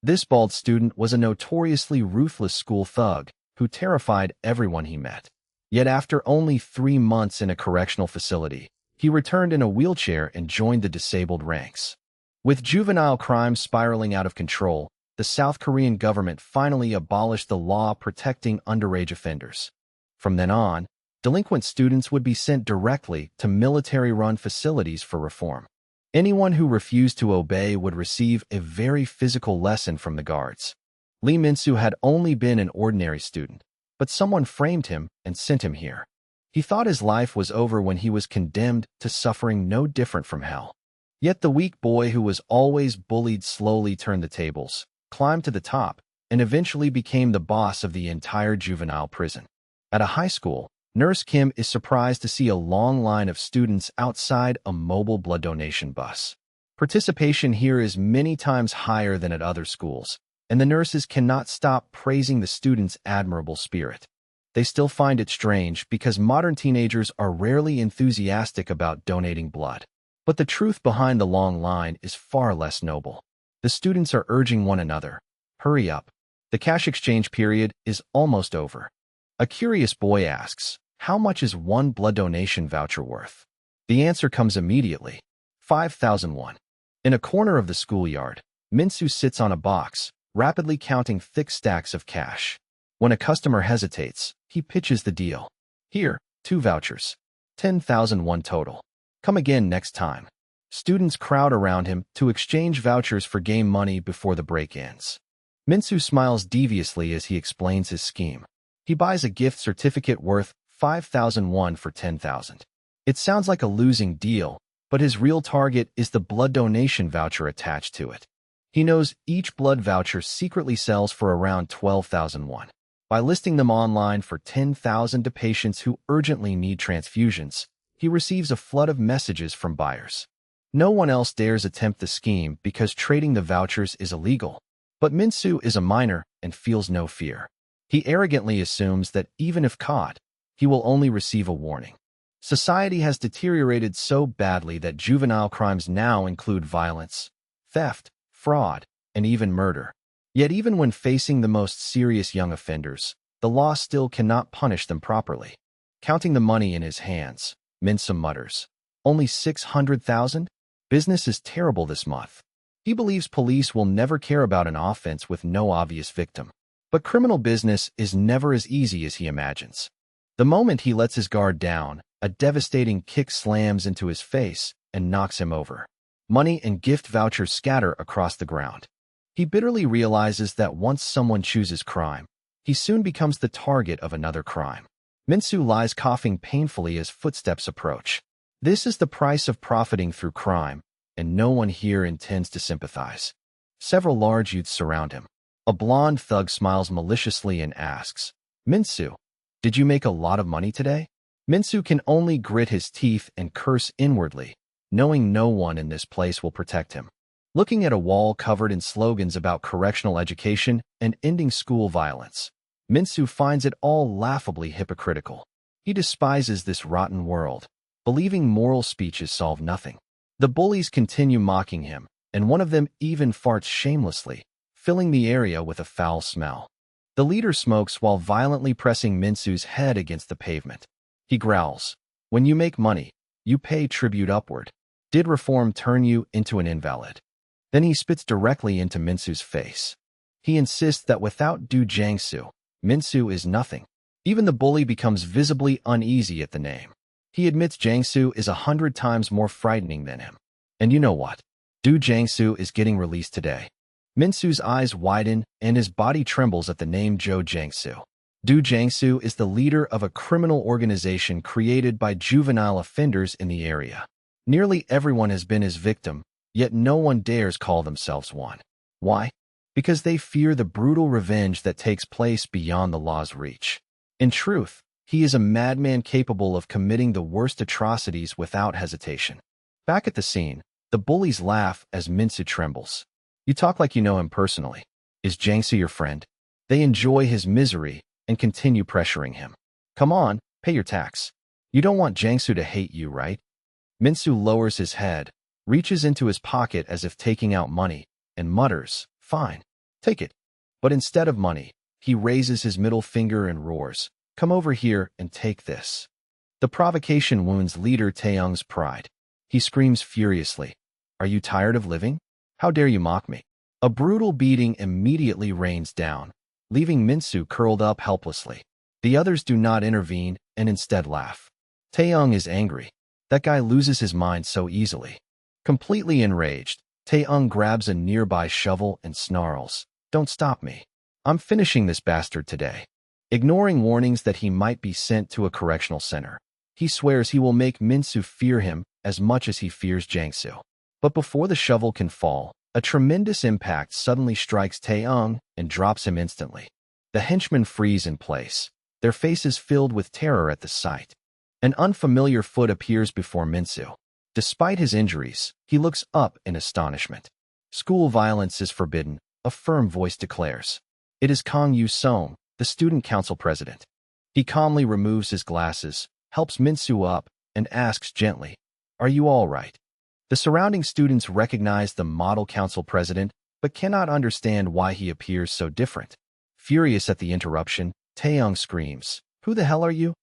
This bald student was a notoriously ruthless school thug who terrified everyone he met. Yet after only 3 months in a correctional facility, he returned in a wheelchair and joined the disabled ranks. With juvenile crime spiraling out of control, the South Korean government finally abolished the law protecting underage offenders. From then on, delinquent students would be sent directly to military-run facilities for reform. Anyone who refused to obey would receive a very physical lesson from the guards. Lee Minsu had only been an ordinary student, but someone framed him and sent him here. He thought his life was over when he was condemned to suffering no different from hell. Yet the weak boy who was always bullied slowly turned the tables, climbed to the top, and eventually became the boss of the entire juvenile prison. At a high school, Nurse Kim is surprised to see a long line of students outside a mobile blood donation bus. Participation here is many times higher than at other schools, and the nurses cannot stop praising the students' admirable spirit. They still find it strange because modern teenagers are rarely enthusiastic about donating blood. But the truth behind the long line is far less noble. The students are urging one another, hurry up. The cash exchange period is almost over. A curious boy asks, how much is one blood donation voucher worth? The answer comes immediately, 5,000 won. In a corner of the schoolyard, Minsu sits on a box, rapidly counting thick stacks of cash. When a customer hesitates, he pitches the deal. Here, 2 vouchers. 10,000 won total. Come again next time. Students crowd around him to exchange vouchers for game money before the break ends. Minsu smiles deviously as he explains his scheme. He buys a gift certificate worth 5,000 won for 10,000. It sounds like a losing deal, but his real target is the blood donation voucher attached to it. He knows each blood voucher secretly sells for around 12,000 won. By listing them online for 10,000 to patients who urgently need transfusions, he receives a flood of messages from buyers. No one else dares attempt the scheme because trading the vouchers is illegal. But Minsu is a minor and feels no fear. He arrogantly assumes that even if caught, he will only receive a warning. Society has deteriorated so badly that juvenile crimes now include violence, theft, fraud, and even murder. Yet even when facing the most serious young offenders, the law still cannot punish them properly. Counting the money in his hands, Minsu mutters, only 600,000? Business is terrible this month. He believes police will never care about an offense with no obvious victim. But criminal business is never as easy as he imagines. The moment he lets his guard down, a devastating kick slams into his face and knocks him over. Money and gift vouchers scatter across the ground. He bitterly realizes that once someone chooses crime, he soon becomes the target of another crime. Minsu lies coughing painfully as footsteps approach. This is the price of profiting through crime, and no one here intends to sympathize. Several large youths surround him. A blonde thug smiles maliciously and asks, Minsu, did you make a lot of money today? Minsu can only grit his teeth and curse inwardly, knowing no one in this place will protect him. Looking at a wall covered in slogans about correctional education and ending school violence, Minsu finds it all laughably hypocritical. He despises this rotten world, believing moral speeches solve nothing. The bullies continue mocking him, and one of them even farts shamelessly, filling the area with a foul smell. The leader smokes while violently pressing Minsu's head against the pavement. He growls, when you make money, you pay tribute upward. Did reform turn you into an invalid? Then he spits directly into Minsu's face. He insists that without Do Jangsu, Minsu is nothing. Even the bully becomes visibly uneasy at the name. He admits Jangsu is 100 times more frightening than him. And you know what? Do Jangsu is getting released today. Minsu's eyes widen and his body trembles at the name Jo Jangsu. Do Jangsu is the leader of a criminal organization created by juvenile offenders in the area. Nearly everyone has been his victim, yet no one dares call themselves one. Why? Because they fear the brutal revenge that takes place beyond the law's reach. In truth, he is a madman capable of committing the worst atrocities without hesitation. Back at the scene, the bullies laugh as Minsu trembles. You talk like you know him personally. Is Jangsu your friend? They enjoy his misery and continue pressuring him. Come on, pay your tax. You don't want Jangsu to hate you, right? Minsu lowers his head, reaches into his pocket as if taking out money, and mutters, fine. Take it. But instead of money, he raises his middle finger and roars, "Come over here and take this." The provocation wounds leader Taeyong's pride. He screams furiously, "Are you tired of living? How dare you mock me?" A brutal beating immediately rains down, leaving Minsu curled up helplessly. The others do not intervene and instead laugh. Taeyong is angry. That guy loses his mind so easily. Completely enraged, Taeyong grabs a nearby shovel and snarls, "Don't stop me. I'm finishing this bastard today." Ignoring warnings that he might be sent to a correctional center, he swears he will make Minsu fear him as much as he fears Jangsu. But before the shovel can fall, a tremendous impact suddenly strikes Taeyong and drops him instantly. The henchmen freeze in place, their faces filled with terror at the sight. An unfamiliar foot appears before Minsu. Despite his injuries, he looks up in astonishment. School violence is forbidden, a firm voice declares. It is Kang Yu Seong, the student council president. He calmly removes his glasses, helps Minsu up, and asks gently, "Are you all right?" The surrounding students recognize the model council president, but cannot understand why he appears so different. Furious at the interruption, Taeyong screams, "Who the hell are you?"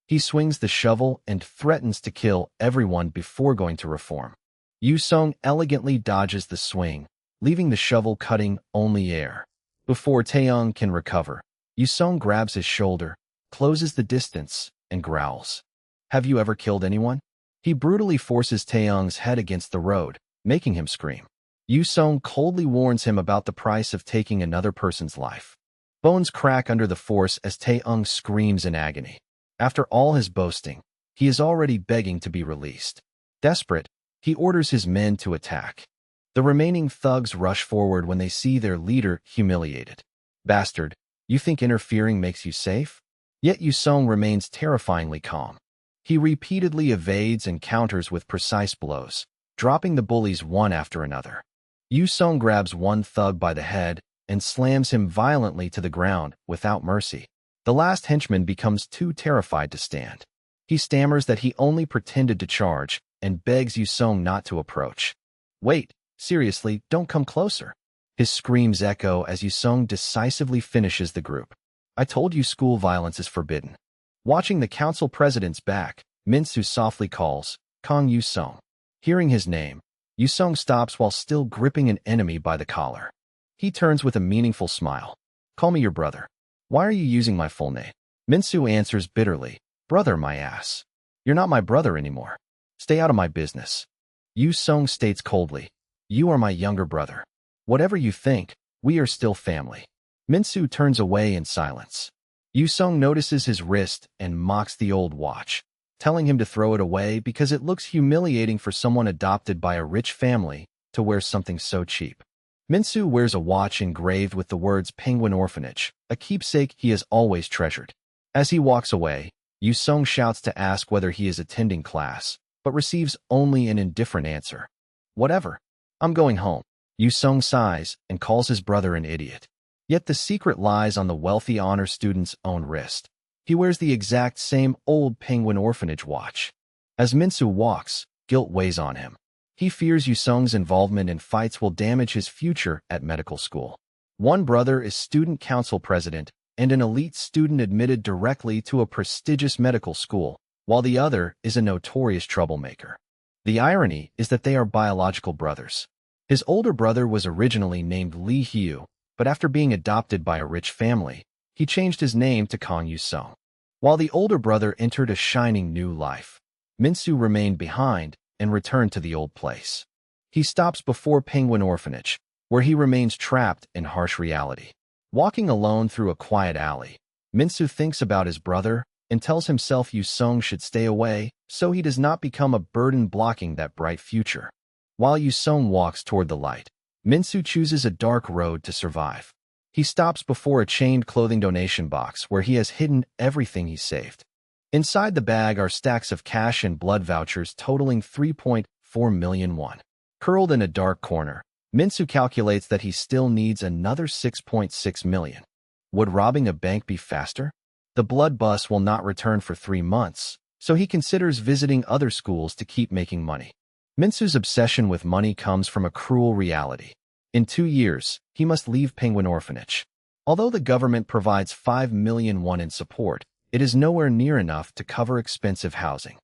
He swings the shovel and threatens to kill everyone before going to reform. Yu Seong elegantly dodges the swing, leaving the shovel cutting only air. Before Taeyong can recover, Yu Seong grabs his shoulder, closes the distance, and growls, "Have you ever killed anyone?" He brutally forces Taeyong's head against the road, making him scream. Yu Seong coldly warns him about the price of taking another person's life. Bones crack under the force as Taeyong screams in agony. After all his boasting, he is already begging to be released. Desperate, he orders his men to attack. The remaining thugs rush forward when they see their leader humiliated. "Bastard, you think interfering makes you safe?" Yet Yu Seong remains terrifyingly calm. He repeatedly evades and counters with precise blows, dropping the bullies one after another. Yu Seong grabs one thug by the head and slams him violently to the ground without mercy. The last henchman becomes too terrified to stand. He stammers that he only pretended to charge and begs Yu Seong not to approach. "Wait, seriously, don't come closer." His screams echo as Yu Seong decisively finishes the group. "I told you school violence is forbidden." Watching the council president's back, Minsu softly calls, "Kang Yu Seong." Hearing his name, Yu Seong stops while still gripping an enemy by the collar. He turns with a meaningful smile. "Call me your brother." "Why are you using my full name?" Minsu answers bitterly, "Brother, my ass. You're not my brother anymore. Stay out of my business." Yu Seong states coldly, "You are my younger brother. Whatever you think, we are still family." Minsu turns away in silence. Yu Seong notices his wrist and mocks the old watch, telling him to throw it away because it looks humiliating for someone adopted by a rich family to wear something so cheap. Minsu wears a watch engraved with the words Penguin Orphanage, a keepsake he has always treasured. As he walks away, Yu Seong shouts to ask whether he is attending class, but receives only an indifferent answer. "Whatever. I'm going home." Yu Seong sighs and calls his brother an idiot. Yet the secret lies on the wealthy honor student's own wrist. He wears the exact same old Penguin Orphanage watch. As Minsu walks, guilt weighs on him. He fears Yu Seong's involvement in fights will damage his future at medical school. One brother is student council president and an elite student admitted directly to a prestigious medical school, while the other is a notorious troublemaker. The irony is that they are biological brothers. His older brother was originally named Lee Hyu, but after being adopted by a rich family, he changed his name to Kang Yu Seong. While the older brother entered a shining new life, Minsu remained behind and returned to the old place. He stops before Penguin Orphanage, where he remains trapped in harsh reality. Walking alone through a quiet alley, Minsu thinks about his brother and tells himself Yu Seong should stay away so he does not become a burden blocking that bright future. While Yu Seong walks toward the light, Minsu chooses a dark road to survive. He stops before a chained clothing donation box where he has hidden everything he saved. Inside the bag are stacks of cash and blood vouchers totaling 3.4 million won. Curled in a dark corner, Minsu calculates that he still needs another 6.6 million. Would robbing a bank be faster? The blood bus will not return for 3 months, so he considers visiting other schools to keep making money. Minsu's obsession with money comes from a cruel reality. In 2 years, he must leave Penguin Orphanage. Although the government provides 5 million won in support, it is nowhere near enough to cover expensive housing.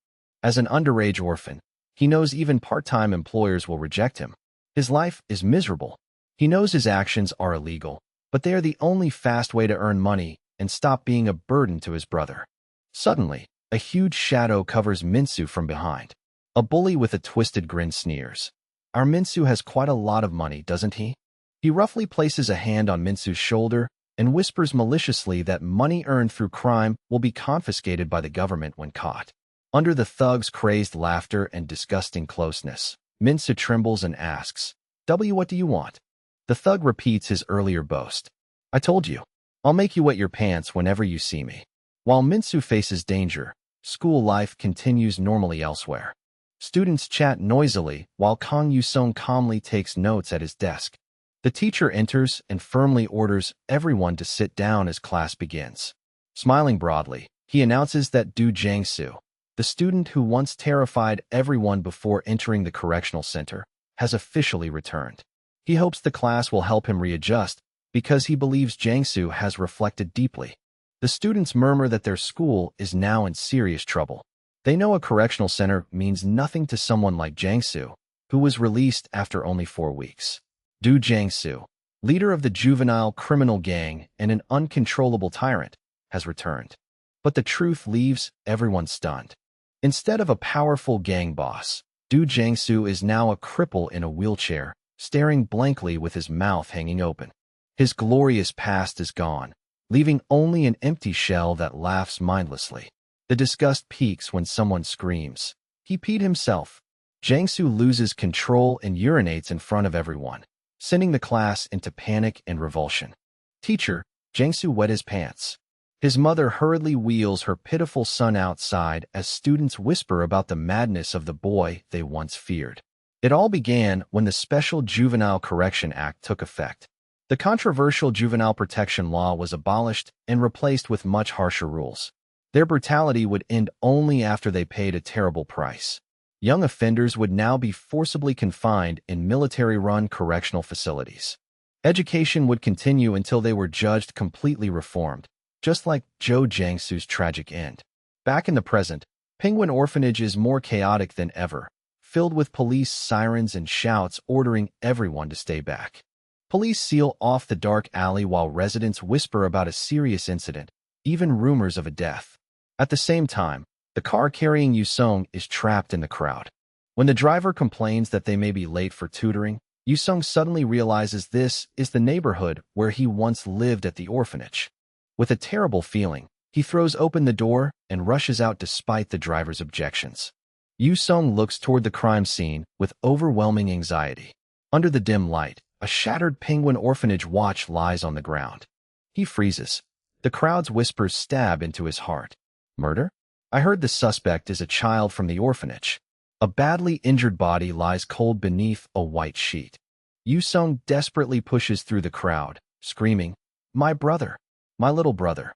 As an underage orphan, he knows even part-time employers will reject him. His life is miserable. He knows his actions are illegal, but they are the only fast way to earn money and stop being a burden to his brother. Suddenly, a huge shadow covers Minsu from behind. A bully with a twisted grin sneers. Our Minsu has quite a lot of money, doesn't he? He roughly places a hand on Minsu's shoulder and whispers maliciously that money earned through crime will be confiscated by the government when caught. Under the thug's crazed laughter and disgusting closeness, Minsu trembles and asks, what do you want? The thug repeats his earlier boast. I told you, I'll make you wet your pants whenever you see me. While Minsu faces danger, school life continues normally elsewhere. Students chat noisily while Kang Yu Seong calmly takes notes at his desk. The teacher enters and firmly orders everyone to sit down as class begins. Smiling broadly, he announces that Du Jiangsu, the student who once terrified everyone before entering the correctional center, has officially returned. He hopes the class will help him readjust because he believes Jiangsu has reflected deeply. The students murmur that their school is now in serious trouble. They know a correctional center means nothing to someone like Jiangsu, who was released after only 4 weeks. Du Jiangsu, leader of the juvenile criminal gang and an uncontrollable tyrant, has returned. But the truth leaves everyone stunned. Instead of a powerful gang boss, Du Jiangsu is now a cripple in a wheelchair, staring blankly with his mouth hanging open. His glorious past is gone, leaving only an empty shell that laughs mindlessly. The disgust peaks when someone screams, "He peed himself." Jiangsu loses control and urinates in front of everyone, sending the class into panic and revulsion. Teacher, Jiangsu wet his pants. His mother hurriedly wheels her pitiful son outside as students whisper about the madness of the boy they once feared. It all began when the Special Juvenile Correction Act took effect. The controversial juvenile protection law was abolished and replaced with much harsher rules. Their brutality would end only after they paid a terrible price. Young offenders would now be forcibly confined in military-run correctional facilities. Education would continue until they were judged completely reformed, just like Zhou Jiangsu's tragic end. Back in the present, Penguin Orphanage is more chaotic than ever, filled with police sirens and shouts ordering everyone to stay back. Police seal off the dark alley while residents whisper about a serious incident, even rumors of a death. At the same time, the car carrying Yu Seong is trapped in the crowd. When the driver complains that they may be late for tutoring, Yu Seong suddenly realizes this is the neighborhood where he once lived at the orphanage. With a terrible feeling, he throws open the door and rushes out despite the driver's objections. Yu Seong looks toward the crime scene with overwhelming anxiety. Under the dim light, a shattered Penguin Orphanage watch lies on the ground. He freezes. The crowd's whispers stab into his heart. Murder? I heard the suspect is a child from the orphanage. A badly injured body lies cold beneath a white sheet. Yu Seong desperately pushes through the crowd, screaming, "My brother! My little brother!"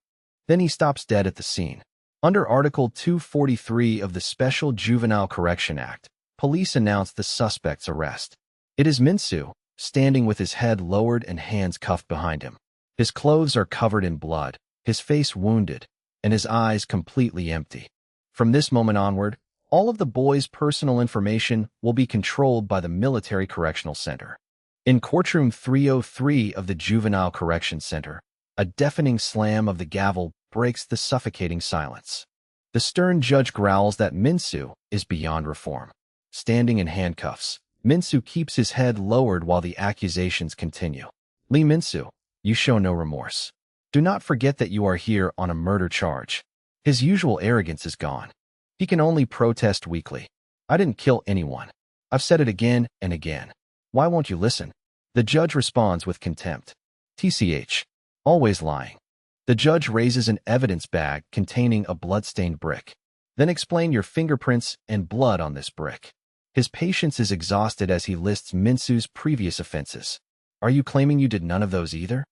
Then he stops dead at the scene. Under Article 243 of the Special Juvenile Correction Act, police announce the suspect's arrest. It is Minsu, standing with his head lowered and hands cuffed behind him. His clothes are covered in blood, his face wounded, and his eyes completely empty. From this moment onward, all of the boy's personal information will be controlled by the Military Correctional Center. In courtroom 303 of the Juvenile Correction Center, a deafening slam of the gavel breaks the suffocating silence. The stern judge growls that Minsu is beyond reform. Standing in handcuffs, Minsu keeps his head lowered while the accusations continue. Lee Minsu, you show no remorse. Do not forget that you are here on a murder charge. His usual arrogance is gone. He can only protest weakly. I didn't kill anyone. I've said it again and again. Why won't you listen? The judge responds with contempt. TCH. Always lying. The judge raises an evidence bag containing a blood-stained brick. Then explain your fingerprints and blood on this brick. His patience is exhausted as he lists Minsu's previous offenses. Are you claiming you did none of those either?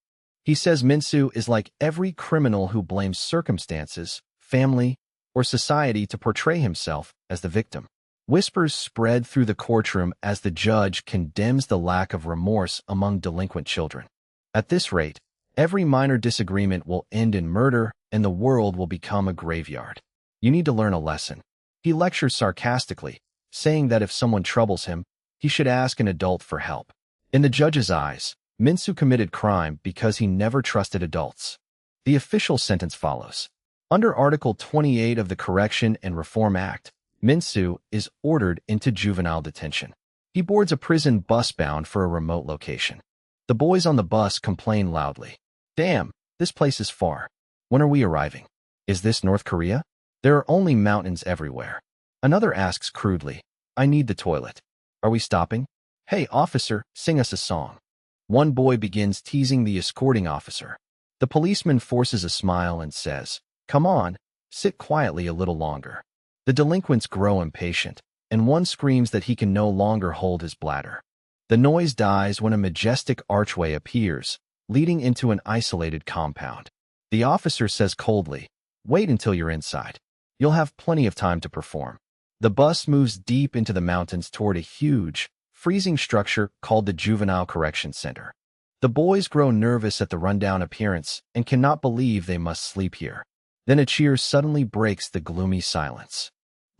He says Minsu is like every criminal who blames circumstances, family, or society to portray himself as the victim. Whispers spread through the courtroom as the judge condemns the lack of remorse among delinquent children. At this rate, every minor disagreement will end in murder and the world will become a graveyard. You need to learn a lesson. He lectures sarcastically, saying that if someone troubles him, he should ask an adult for help. In the judge's eyes, Minsu committed crime because he never trusted adults. The official sentence follows. Under Article 28 of the Correction and Reform Act, Minsu is ordered into juvenile detention. He boards a prison bus bound for a remote location. The boys on the bus complain loudly. Damn, this place is far. When are we arriving? Is this North Korea? There are only mountains everywhere. Another asks crudely, I need the toilet. Are we stopping? Hey, officer, sing us a song. One boy begins teasing the escorting officer. The policeman forces a smile and says, come on, sit quietly a little longer. The delinquents grow impatient, and one screams that he can no longer hold his bladder. The noise dies when a majestic archway appears, leading into an isolated compound. The officer says coldly, wait until you're inside. You'll have plenty of time to perform. The bus moves deep into the mountains toward a huge, freezing structure called the Juvenile Correction Center. The boys grow nervous at the rundown appearance and cannot believe they must sleep here. Then a cheer suddenly breaks the gloomy silence.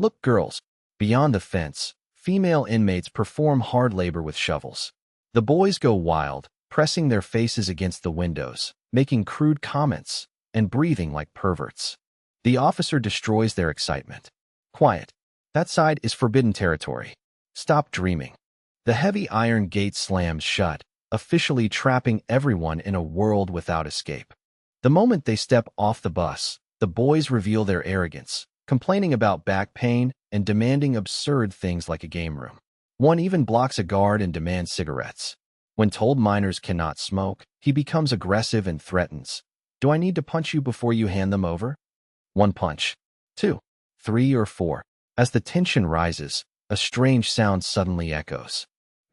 Look, girls. Beyond the fence, female inmates perform hard labor with shovels. The boys go wild, pressing their faces against the windows, making crude comments, and breathing like perverts. The officer destroys their excitement. Quiet. That side is forbidden territory. Stop dreaming. The heavy iron gate slams shut, officially trapping everyone in a world without escape. The moment they step off the bus, the boys reveal their arrogance, complaining about back pain and demanding absurd things like a game room. One even blocks a guard and demands cigarettes. When told minors cannot smoke, he becomes aggressive and threatens. Do I need to punch you before you hand them over? 1 punch. 2, 3, or 4. As the tension rises, a strange sound suddenly echoes.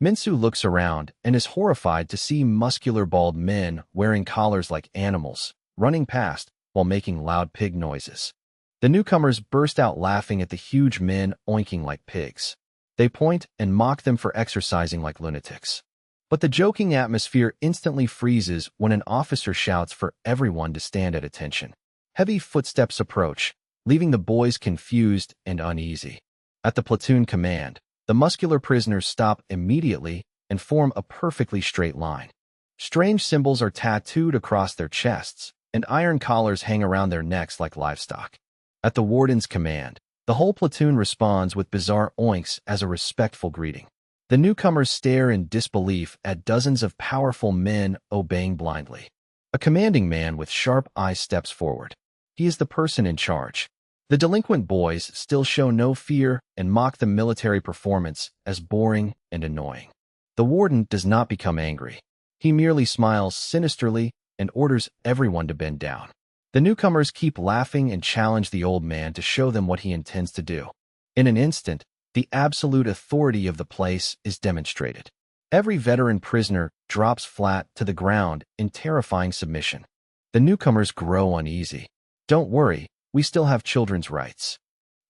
Minsu looks around and is horrified to see muscular bald men wearing collars like animals, running past while making loud pig noises. The newcomers burst out laughing at the huge men oinking like pigs. They point and mock them for exercising like lunatics. But the joking atmosphere instantly freezes when an officer shouts for everyone to stand at attention. Heavy footsteps approach, leaving the boys confused and uneasy. At the platoon command, the muscular prisoners stop immediately and form a perfectly straight line. Strange symbols are tattooed across their chests, and iron collars hang around their necks like livestock. At the warden's command, the whole platoon responds with bizarre oinks as a respectful greeting. The newcomers stare in disbelief at dozens of powerful men obeying blindly. A commanding man with sharp eyes steps forward. He is the person in charge. The delinquent boys still show no fear and mock the military performance as boring and annoying. The warden does not become angry. He merely smiles sinisterly and orders everyone to bend down. The newcomers keep laughing and challenge the old man to show them what he intends to do. In an instant, the absolute authority of the place is demonstrated. Every veteran prisoner drops flat to the ground in terrifying submission. The newcomers grow uneasy. Don't worry, we still have children's rights.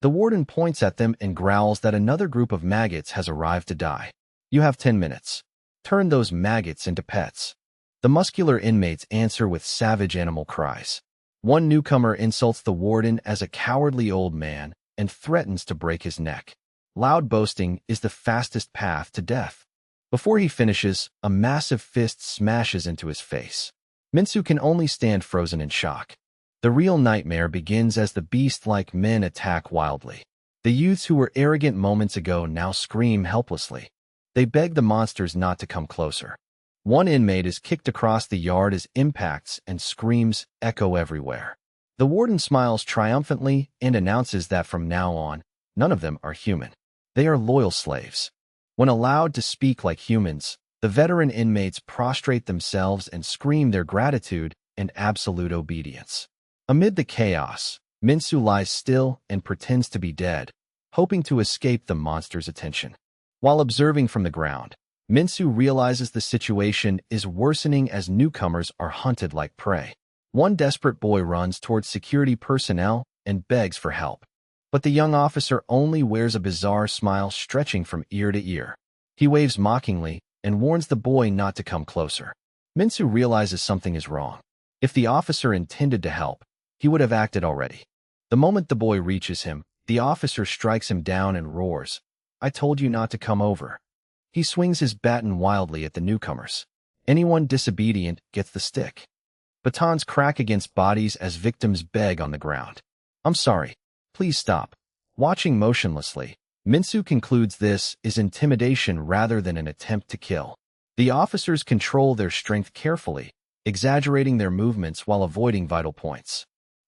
The warden points at them and growls that another group of maggots has arrived to die. You have 10 minutes. Turn those maggots into pets. The muscular inmates answer with savage animal cries. One newcomer insults the warden as a cowardly old man and threatens to break his neck. Loud boasting is the fastest path to death. Before he finishes, a massive fist smashes into his face. Minsu can only stand frozen in shock. The real nightmare begins as the beast-like men attack wildly. The youths who were arrogant moments ago now scream helplessly. They beg the monsters not to come closer. One inmate is kicked across the yard as impacts and screams echo everywhere. The warden smiles triumphantly and announces that from now on, none of them are human. They are loyal slaves. When allowed to speak like humans, the veteran inmates prostrate themselves and scream their gratitude and absolute obedience. Amid the chaos, Minsu lies still and pretends to be dead, hoping to escape the monster's attention. While observing from the ground, Minsu realizes the situation is worsening as newcomers are hunted like prey. One desperate boy runs towards security personnel and begs for help. But the young officer only wears a bizarre smile stretching from ear to ear. He waves mockingly and warns the boy not to come closer. Minsu realizes something is wrong. If the officer intended to help, he would have acted already. The moment the boy reaches him, the officer strikes him down and roars, "I told you not to come over." He swings his baton wildly at the newcomers. Anyone disobedient gets the stick. Batons crack against bodies as victims beg on the ground. "I'm sorry. Please stop." Watching motionlessly, Minsu concludes this is intimidation rather than an attempt to kill. The officers control their strength carefully, exaggerating their movements while avoiding vital points.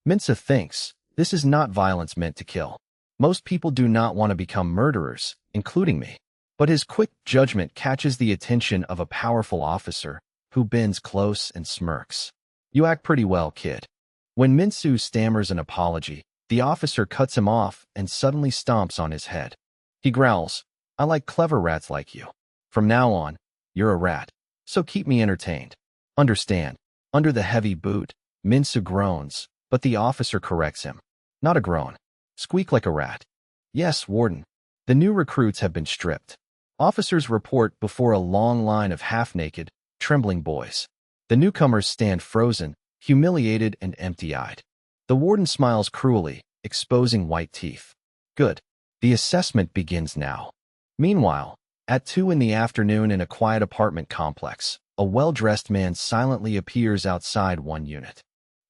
Minsu thinks, this is not violence meant to kill. Most people do not want to become murderers, including me. But his quick judgment catches the attention of a powerful officer, who bends close and smirks. "You act pretty well, kid." When Minsu stammers an apology, the officer cuts him off and suddenly stomps on his head. He growls, "I like clever rats like you. From now on, you're a rat. So keep me entertained. Understand?" Under the heavy boot, Minsu groans, but the officer corrects him. "Not a groan. Squeak like a rat." "Yes, Warden." The new recruits have been stripped. Officers report before a long line of half-naked, trembling boys. The newcomers stand frozen, humiliated and empty-eyed. The warden smiles cruelly, exposing white teeth. "Good. The assessment begins now." Meanwhile, at 2 in the afternoon in a quiet apartment complex, a well-dressed man silently appears outside one unit.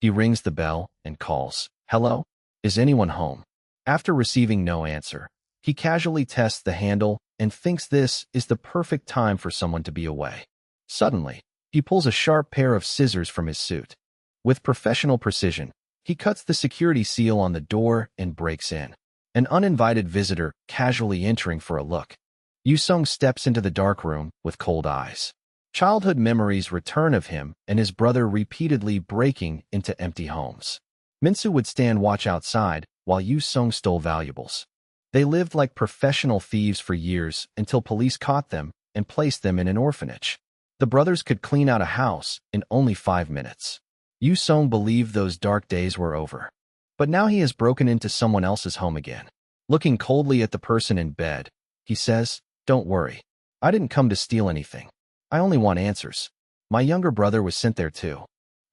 He rings the bell and calls, "Hello? Is anyone home?" After receiving no answer, he casually tests the handle and thinks this is the perfect time for someone to be away. Suddenly, he pulls a sharp pair of scissors from his suit. With professional precision, he cuts the security seal on the door and breaks in. An uninvited visitor casually entering for a look. Yu Seong steps into the dark room with cold eyes. Childhood memories return of him and his brother repeatedly breaking into empty homes. Minsu would stand watch outside while Yu Seong stole valuables. They lived like professional thieves for years until police caught them and placed them in an orphanage. The brothers could clean out a house in only 5 minutes. Yu Seong believed those dark days were over. But now he has broken into someone else's home again. Looking coldly at the person in bed, he says, "Don't worry. I didn't come to steal anything. I only want answers. My younger brother was sent there too."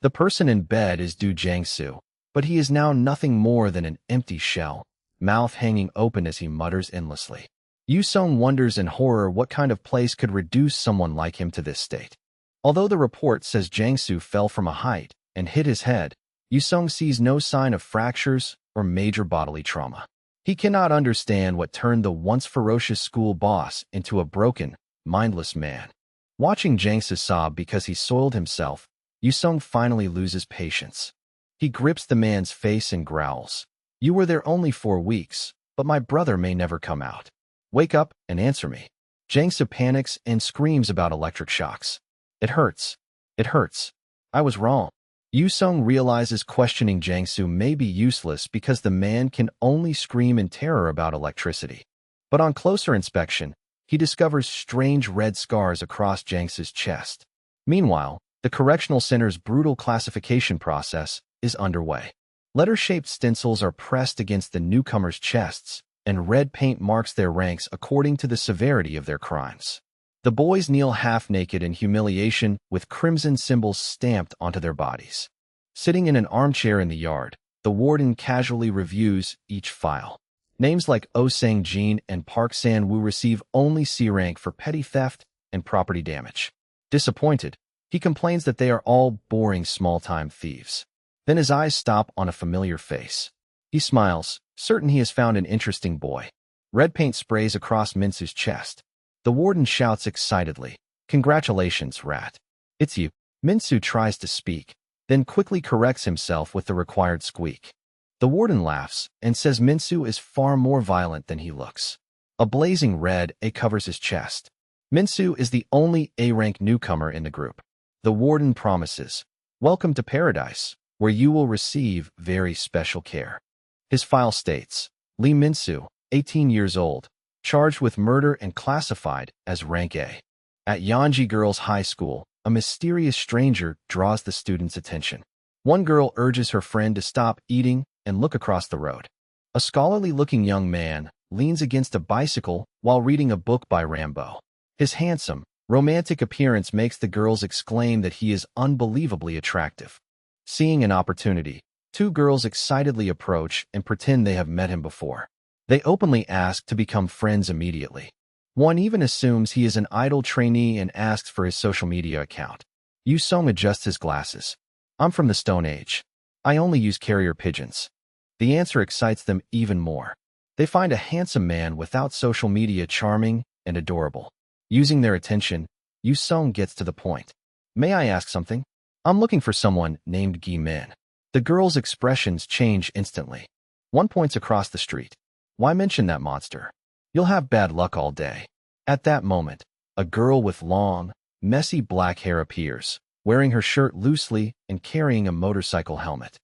The person in bed is Du Jiangsu, but he is now nothing more than an empty shell, mouth hanging open as he mutters endlessly. Yu Seong wonders in horror what kind of place could reduce someone like him to this state. Although the report says Jiangsu fell from a height and hit his head, Yu Seong sees no sign of fractures or major bodily trauma. He cannot understand what turned the once ferocious school boss into a broken, mindless man. Watching Jiangsu sob because he soiled himself, Yu Seong finally loses patience. He grips the man's face and growls, "You were there only 4 weeks, but my brother may never come out. Wake up and answer me." Jiangsu panics and screams about electric shocks. "It hurts. It hurts. I was wrong." Yu Seong realizes questioning Jiangsu may be useless because the man can only scream in terror about electricity. But on closer inspection, he discovers strange red scars across Jiangsu's chest. Meanwhile, the correctional center's brutal classification process is underway. Letter-shaped stencils are pressed against the newcomers' chests, and red paint marks their ranks according to the severity of their crimes. The boys kneel half-naked in humiliation with crimson symbols stamped onto their bodies. Sitting in an armchair in the yard, the warden casually reviews each file. Names like Oh Sang-jin and Park San-woo receive only C rank for petty theft and property damage. Disappointed, he complains that they are all boring small-time thieves. Then his eyes stop on a familiar face. He smiles, certain he has found an interesting boy. Red paint sprays across Minsu's chest. The warden shouts excitedly, "Congratulations, rat. It's you." Minsu tries to speak, then quickly corrects himself with the required squeak. The warden laughs and says Minsu is far more violent than he looks. A blazing red A covers his chest. Minsu is the only A-rank newcomer in the group. The warden promises, "Welcome to paradise, where you will receive very special care." His file states, Lee Minsu, 18 years old, charged with murder and classified as rank A. At Yanji Girls High School, a mysterious stranger draws the students' attention. One girl urges her friend to stop eating and look across the road. A scholarly-looking young man leans against a bicycle while reading a book by Rambo. His handsome, romantic appearance makes the girls exclaim that he is unbelievably attractive. Seeing an opportunity, two girls excitedly approach and pretend they have met him before. They openly ask to become friends immediately. One even assumes he is an idle trainee and asks for his social media account. Yu Seong adjusts his glasses. I'm from the Stone Age. I only use carrier pigeons. The answer excites them even more. They find a handsome man without social media charming and adorable. Using their attention, Yu Seong gets to the point. May I ask something? I'm looking for someone named Lee Min. The girl's expressions change instantly. One points across the street. Why mention that monster? You'll have bad luck all day. At that moment, a girl with long, messy black hair appears, wearing her shirt loosely and carrying a motorcycle helmet.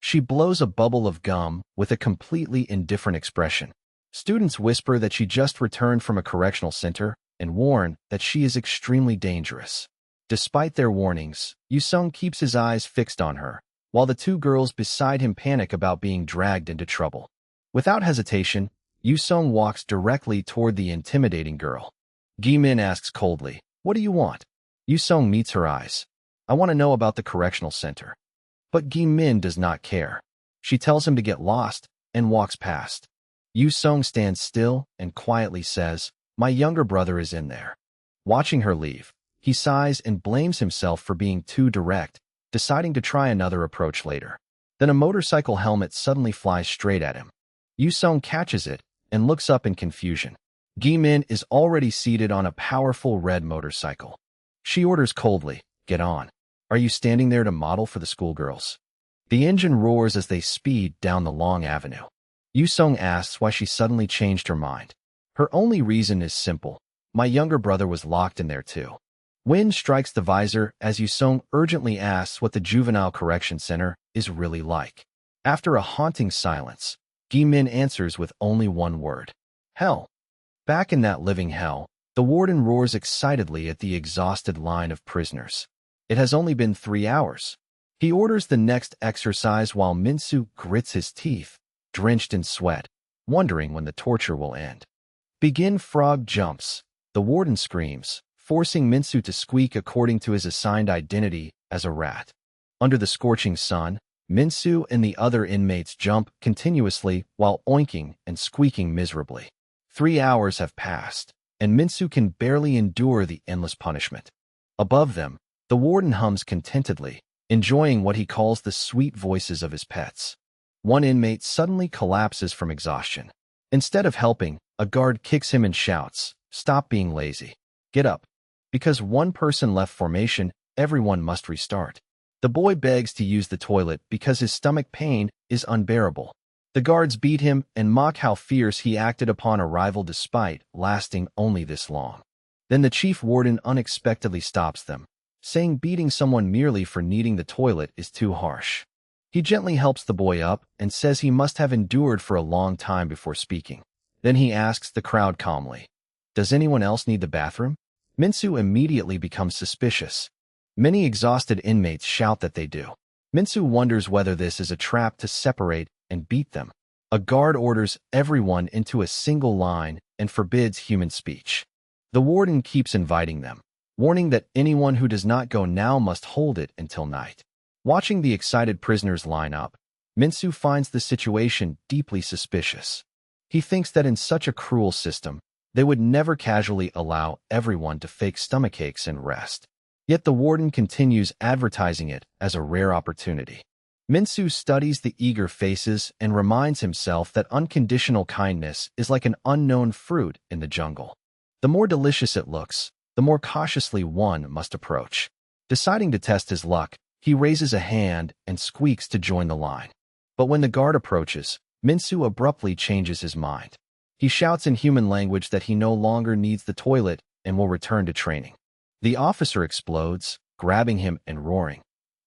She blows a bubble of gum with a completely indifferent expression. Students whisper that she just returned from a correctional center and warn that she is extremely dangerous. Despite their warnings, Yu Seong keeps his eyes fixed on her, while the two girls beside him panic about being dragged into trouble. Without hesitation, Yu Seong walks directly toward the intimidating girl. Lee Min asks coldly, "What do you want?" Yu Seong meets her eyes. "I want to know about the correctional center." But Lee Min does not care. She tells him to get lost and walks past. Yu Seong stands still and quietly says, "My younger brother is in there." Watching her leave, he sighs and blames himself for being too direct, deciding to try another approach later. Then a motorcycle helmet suddenly flies straight at him. Yu Seong catches it and looks up in confusion. Lee Min is already seated on a powerful red motorcycle. She orders coldly, "Get on. Are you standing there to model for the schoolgirls?" The engine roars as they speed down the long avenue. Yu Seong asks why she suddenly changed her mind. Her only reason is simple. "My younger brother was locked in there too." Wind strikes the visor as Yu Seong urgently asks what the juvenile correction center is really like. After a haunting silence, Lee Min answers with only one word: hell. Back in that living hell, the warden roars excitedly at the exhausted line of prisoners. It has only been 3 hours. He orders the next exercise while Minsu grits his teeth, drenched in sweat, wondering when the torture will end. Begin frog jumps. The warden screams, forcing Minsu to squeak according to his assigned identity as a rat. Under the scorching sun, Minsu and the other inmates jump continuously while oinking and squeaking miserably. 3 hours have passed, and Minsu can barely endure the endless punishment. Above them, the warden hums contentedly, enjoying what he calls the sweet voices of his pets. One inmate suddenly collapses from exhaustion. Instead of helping, a guard kicks him and shouts, "Stop being lazy. Get up." Because one person left formation, everyone must restart. The boy begs to use the toilet because his stomach pain is unbearable. The guards beat him and mock how fierce he acted upon arrival despite lasting only this long. Then the chief warden unexpectedly stops them, saying beating someone merely for needing the toilet is too harsh. He gently helps the boy up and says he must have endured for a long time before speaking. Then he asks the crowd calmly, "Does anyone else need the bathroom?" Minsu immediately becomes suspicious. Many exhausted inmates shout that they do. Minsu wonders whether this is a trap to separate and beat them. A guard orders everyone into a single line and forbids human speech. The warden keeps inviting them, warning that anyone who does not go now must hold it until night. Watching the excited prisoners line up, Minsu finds the situation deeply suspicious. He thinks that in such a cruel system, they would never casually allow everyone to fake stomachaches and rest. Yet the warden continues advertising it as a rare opportunity. Minsu studies the eager faces and reminds himself that unconditional kindness is like an unknown fruit in the jungle. The more delicious it looks, the more cautiously one must approach. Deciding to test his luck, he raises a hand and squeaks to join the line. But when the guard approaches, Minsu abruptly changes his mind. He shouts in human language that he no longer needs the toilet and will return to training. The officer explodes, grabbing him and roaring,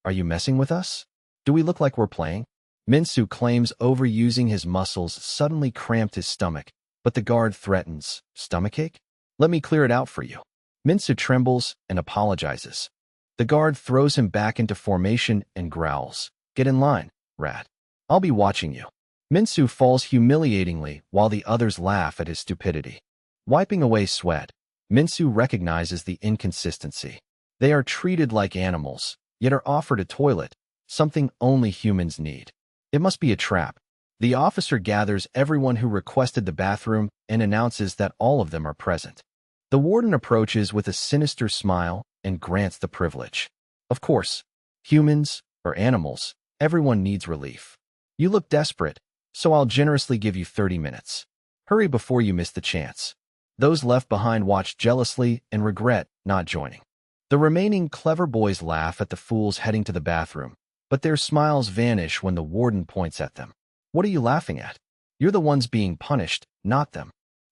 "Are you messing with us? Do we look like we're playing?" Minsu claims overusing his muscles suddenly cramped his stomach, but the guard threatens, "Stomachache? Let me clear it out for you." Minsu trembles and apologizes. The guard throws him back into formation and growls, "Get in line, rat. I'll be watching you." Minsu falls humiliatingly while the others laugh at his stupidity. Wiping away sweat, Minsu recognizes the inconsistency. They are treated like animals, yet are offered a toilet, something only humans need. It must be a trap. The officer gathers everyone who requested the bathroom and announces that all of them are present. The warden approaches with a sinister smile and grants the privilege. Of course, humans or animals, everyone needs relief. You look desperate, so I'll generously give you 30 minutes. Hurry before you miss the chance. Those left behind watch jealously and regret not joining. The remaining clever boys laugh at the fools heading to the bathroom, but their smiles vanish when the warden points at them. What are you laughing at? You're the ones being punished, not them.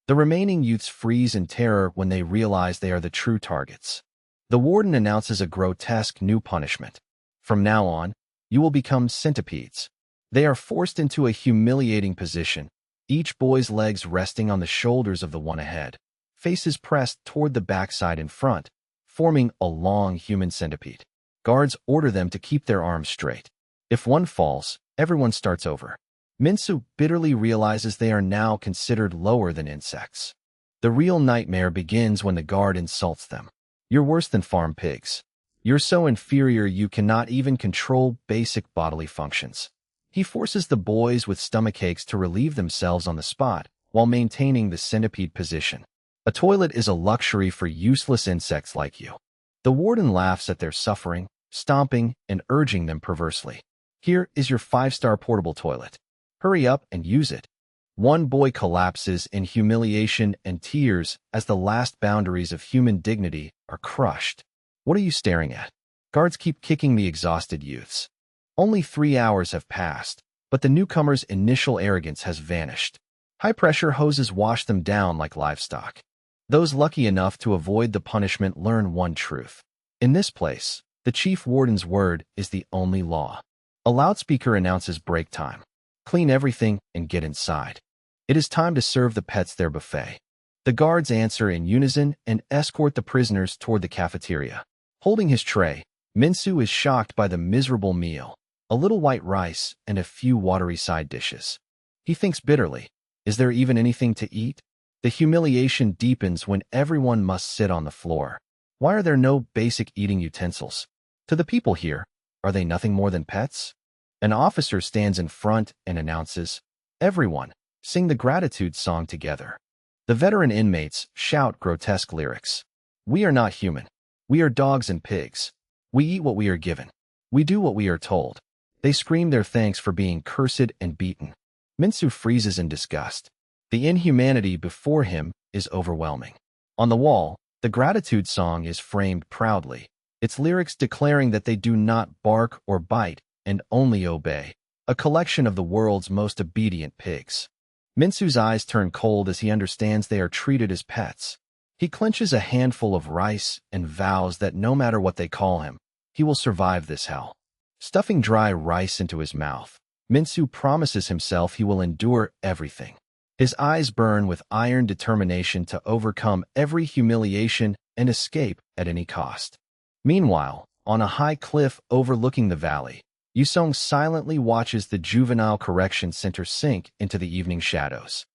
The remaining youths freeze in terror when they realize they are the true targets. The warden announces a grotesque new punishment. From now on, you will become centipedes. They are forced into a humiliating position, each boy's legs resting on the shoulders of the one ahead, faces pressed toward the backside in front, forming a long human centipede. Guards order them to keep their arms straight. If one falls, everyone starts over. Minsu bitterly realizes they are now considered lower than insects. The real nightmare begins when the guard insults them. You're worse than farm pigs. You're so inferior you cannot even control basic bodily functions. He forces the boys with stomachaches to relieve themselves on the spot while maintaining the centipede position. A toilet is a luxury for useless insects like you. The warden laughs at their suffering, stomping and urging them perversely. Here is your 5-star portable toilet. Hurry up and use it. One boy collapses in humiliation and tears as the last boundaries of human dignity are crushed. What are you staring at? Guards keep kicking the exhausted youths. Only 3 hours have passed, but the newcomers' initial arrogance has vanished. High-pressure hoses wash them down like livestock. Those lucky enough to avoid the punishment learn one truth. In this place, the chief warden's word is the only law. A loudspeaker announces break time. Clean everything and get inside. It is time to serve the pets their buffet. The guards answer in unison and escort the prisoners toward the cafeteria. Holding his tray, Minsu is shocked by the miserable meal, a little white rice and a few watery side dishes. He thinks bitterly, is there even anything to eat? The humiliation deepens when everyone must sit on the floor. Why are there no basic eating utensils? To the people here, are they nothing more than pets? An officer stands in front and announces, everyone, sing the gratitude song together. The veteran inmates shout grotesque lyrics. We are not human. We are dogs and pigs. We eat what we are given. We do what we are told. They scream their thanks for being cursed and beaten. Minsu freezes in disgust. The inhumanity before him is overwhelming. On the wall, the gratitude song is framed proudly, its lyrics declaring that they do not bark or bite and only obey, a collection of the world's most obedient pigs. Minsu's eyes turn cold as he understands they are treated as pets. He clenches a handful of rice and vows that no matter what they call him, he will survive this hell. Stuffing dry rice into his mouth, Minsu promises himself he will endure everything. His eyes burn with iron determination to overcome every humiliation and escape at any cost. Meanwhile, on a high cliff overlooking the valley, Yu Seong silently watches the juvenile correction center sink into the evening shadows.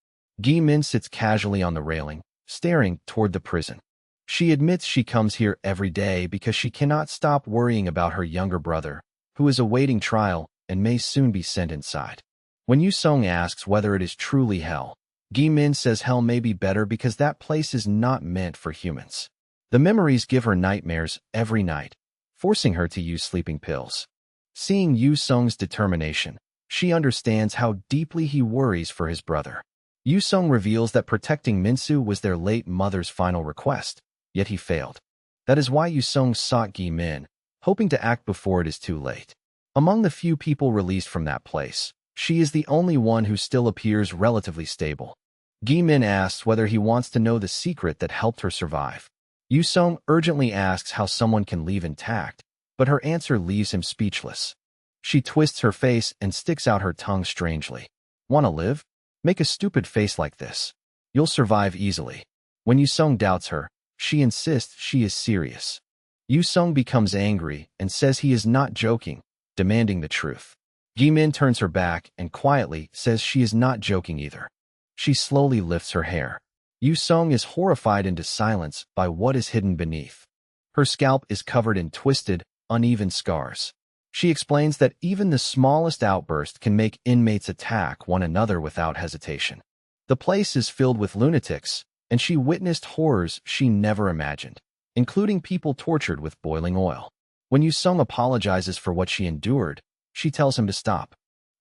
Gi Min sits casually on the railing, staring toward the prison. She admits she comes here every day because she cannot stop worrying about her younger brother, who is awaiting trial and may soon be sent inside. When Yu Seong asks whether it is truly hell, Gi Min says hell may be better because that place is not meant for humans. The memories give her nightmares every night, forcing her to use sleeping pills. Seeing Yu Seong's determination, she understands how deeply he worries for his brother. Yu Seong reveals that protecting Minsu was their late mother's final request, yet he failed. That is why Yu Seong sought Gi Min, hoping to act before it is too late. Among the few people released from that place, she is the only one who still appears relatively stable. Gi Min asks whether he wants to know the secret that helped her survive. Yu Seong urgently asks how someone can leave intact, but her answer leaves him speechless. She twists her face and sticks out her tongue strangely. Wanna live? Make a stupid face like this. You'll survive easily. When Yu Seong doubts her, she insists she is serious. Yu Seong becomes angry and says he is not joking, demanding the truth. Gi-min turns her back and quietly says she is not joking either. She slowly lifts her hair. Yu Seong is horrified into silence by what is hidden beneath. Her scalp is covered in twisted, uneven scars. She explains that even the smallest outburst can make inmates attack one another without hesitation. The place is filled with lunatics, and she witnessed horrors she never imagined, including people tortured with boiling oil. When Yu Seong apologizes for what she endured, she tells him to stop.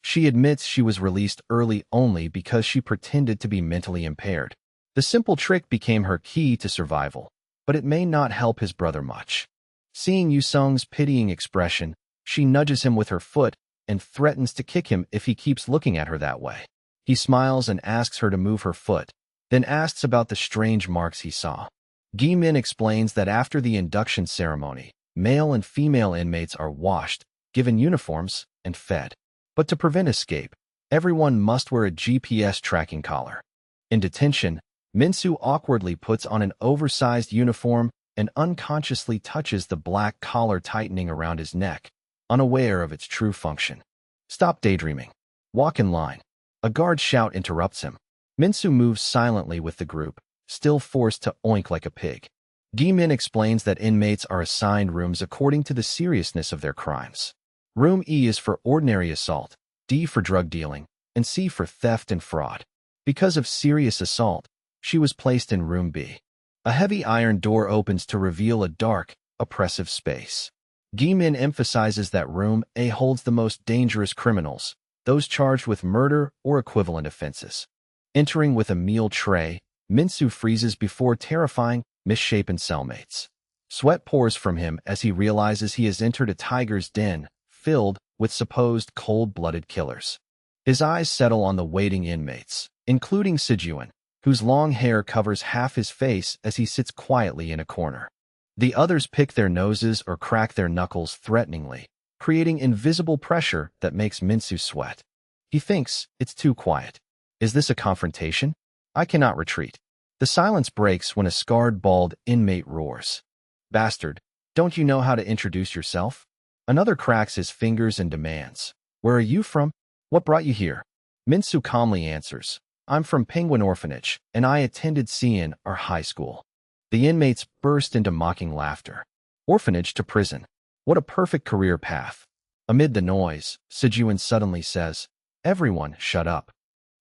She admits she was released early only because she pretended to be mentally impaired. The simple trick became her key to survival, but it may not help his brother much. Seeing Yu Seong's pitying expression, she nudges him with her foot and threatens to kick him if he keeps looking at her that way. He smiles and asks her to move her foot, then asks about the strange marks he saw. Gi-min explains that after the induction ceremony, male and female inmates are washed, given uniforms, and fed. But to prevent escape, everyone must wear a GPS tracking collar. In detention, Minsu awkwardly puts on an oversized uniform and unconsciously touches the black collar tightening around his neck, unaware of its true function. Stop daydreaming. Walk in line. A guard shout interrupts him. Minsu moves silently with the group, still forced to oink like a pig. Gi-min explains that inmates are assigned rooms according to the seriousness of their crimes. Room E is for ordinary assault, D for drug dealing, and C for theft and fraud. Because of serious assault, she was placed in Room B. A heavy iron door opens to reveal a dark, oppressive space. Gi-min emphasizes that Room A holds the most dangerous criminals, those charged with murder or equivalent offenses. Entering with a meal tray, Minsu freezes before terrifying, misshapen cellmates. Sweat pours from him as he realizes he has entered a tiger's den, filled with supposed cold-blooded killers. His eyes settle on the waiting inmates, including Sijuan, whose long hair covers half his face as he sits quietly in a corner. The others pick their noses or crack their knuckles threateningly, creating invisible pressure that makes Minsu sweat. He thinks it's too quiet. Is this a confrontation? I cannot retreat. The silence breaks when a scarred, bald inmate roars. Bastard, don't you know how to introduce yourself? Another cracks his fingers and demands. Where are you from? What brought you here? Minsu calmly answers. I'm from Penguin Orphanage, and I attended Cian, our high school. The inmates burst into mocking laughter. Orphanage to prison. What a perfect career path. Amid the noise, Sijuan suddenly says, Everyone, shut up.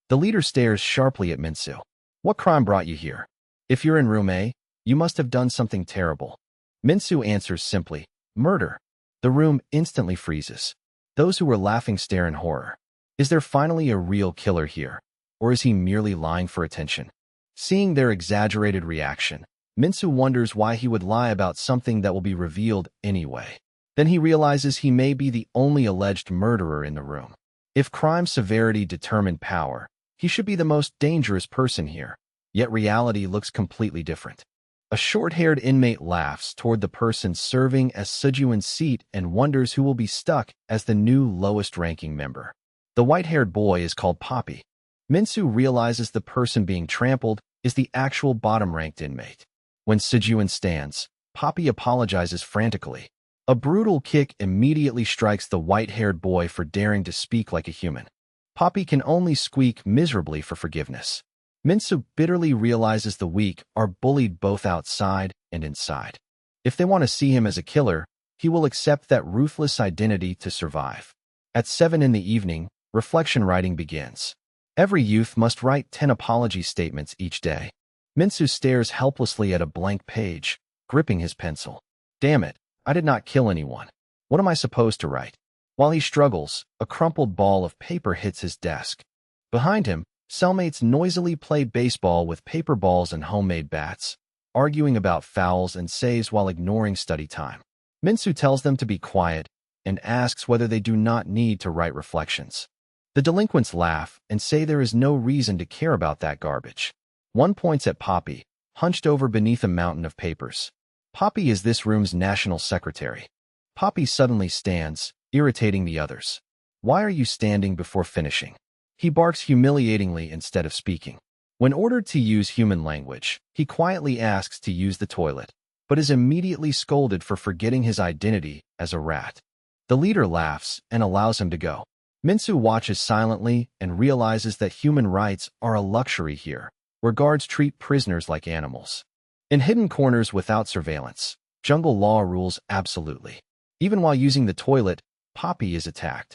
The leader stares sharply at Minsu. What crime brought you here? If you're in Room A, you must have done something terrible. Minsu answers simply, murder. The room instantly freezes. Those who were laughing stare in horror. Is there finally a real killer here? Or is he merely lying for attention? Seeing their exaggerated reaction, Minsu wonders why he would lie about something that will be revealed anyway. Then he realizes he may be the only alleged murderer in the room. If crime severity determined power, he should be the most dangerous person here. Yet reality looks completely different. A short-haired inmate laughs toward the person serving as Sijuan's seat and wonders who will be stuck as the new lowest-ranking member. The white-haired boy is called Poppy. Minsu realizes the person being trampled is the actual bottom-ranked inmate. When Sijuan stands, Poppy apologizes frantically. A brutal kick immediately strikes the white-haired boy for daring to speak like a human. Poppy can only squeak miserably for forgiveness. Minsu bitterly realizes the weak are bullied both outside and inside. If they want to see him as a killer, he will accept that ruthless identity to survive. At 7 in the evening, reflection writing begins. Every youth must write 10 apology statements each day. Minsu stares helplessly at a blank page, gripping his pencil. Damn it, I did not kill anyone. What am I supposed to write? While he struggles, a crumpled ball of paper hits his desk. Behind him, cellmates noisily play baseball with paper balls and homemade bats, arguing about fouls and saves while ignoring study time. Minsu tells them to be quiet and asks whether they do not need to write reflections. The delinquents laugh and say there is no reason to care about that garbage. One points at Poppy, hunched over beneath a mountain of papers. Poppy is this room's national secretary. Poppy suddenly stands, irritating the others. Why are you standing before finishing? He barks humiliatingly instead of speaking. When ordered to use human language, he quietly asks to use the toilet, but is immediately scolded for forgetting his identity as a rat. The leader laughs and allows him to go. Minsu watches silently and realizes that human rights are a luxury here, where guards treat prisoners like animals. In hidden corners without surveillance, jungle law rules absolutely. Even while using the toilet, Poppy is attacked.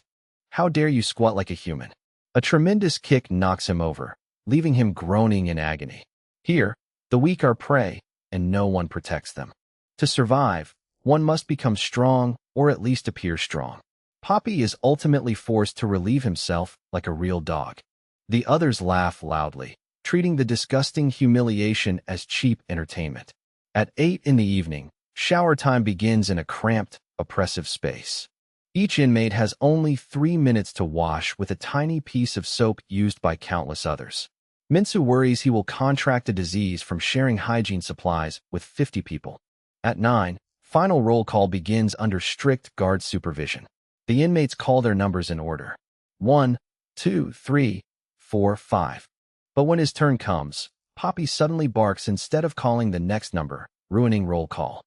How dare you squat like a human? A tremendous kick knocks him over, leaving him groaning in agony. Here, the weak are prey, and no one protects them. To survive, one must become strong or at least appear strong. Poppy is ultimately forced to relieve himself like a real dog. The others laugh loudly, treating the disgusting humiliation as cheap entertainment. At 8 in the evening, shower time begins in a cramped, oppressive space. Each inmate has only 3 minutes to wash with a tiny piece of soap used by countless others. Minsu worries he will contract a disease from sharing hygiene supplies with 50 people. At 9, final roll call begins under strict guard supervision. The inmates call their numbers in order. 1, 2, 3, 4, 5. But when his turn comes, Poppy suddenly barks instead of calling the next number, ruining roll call.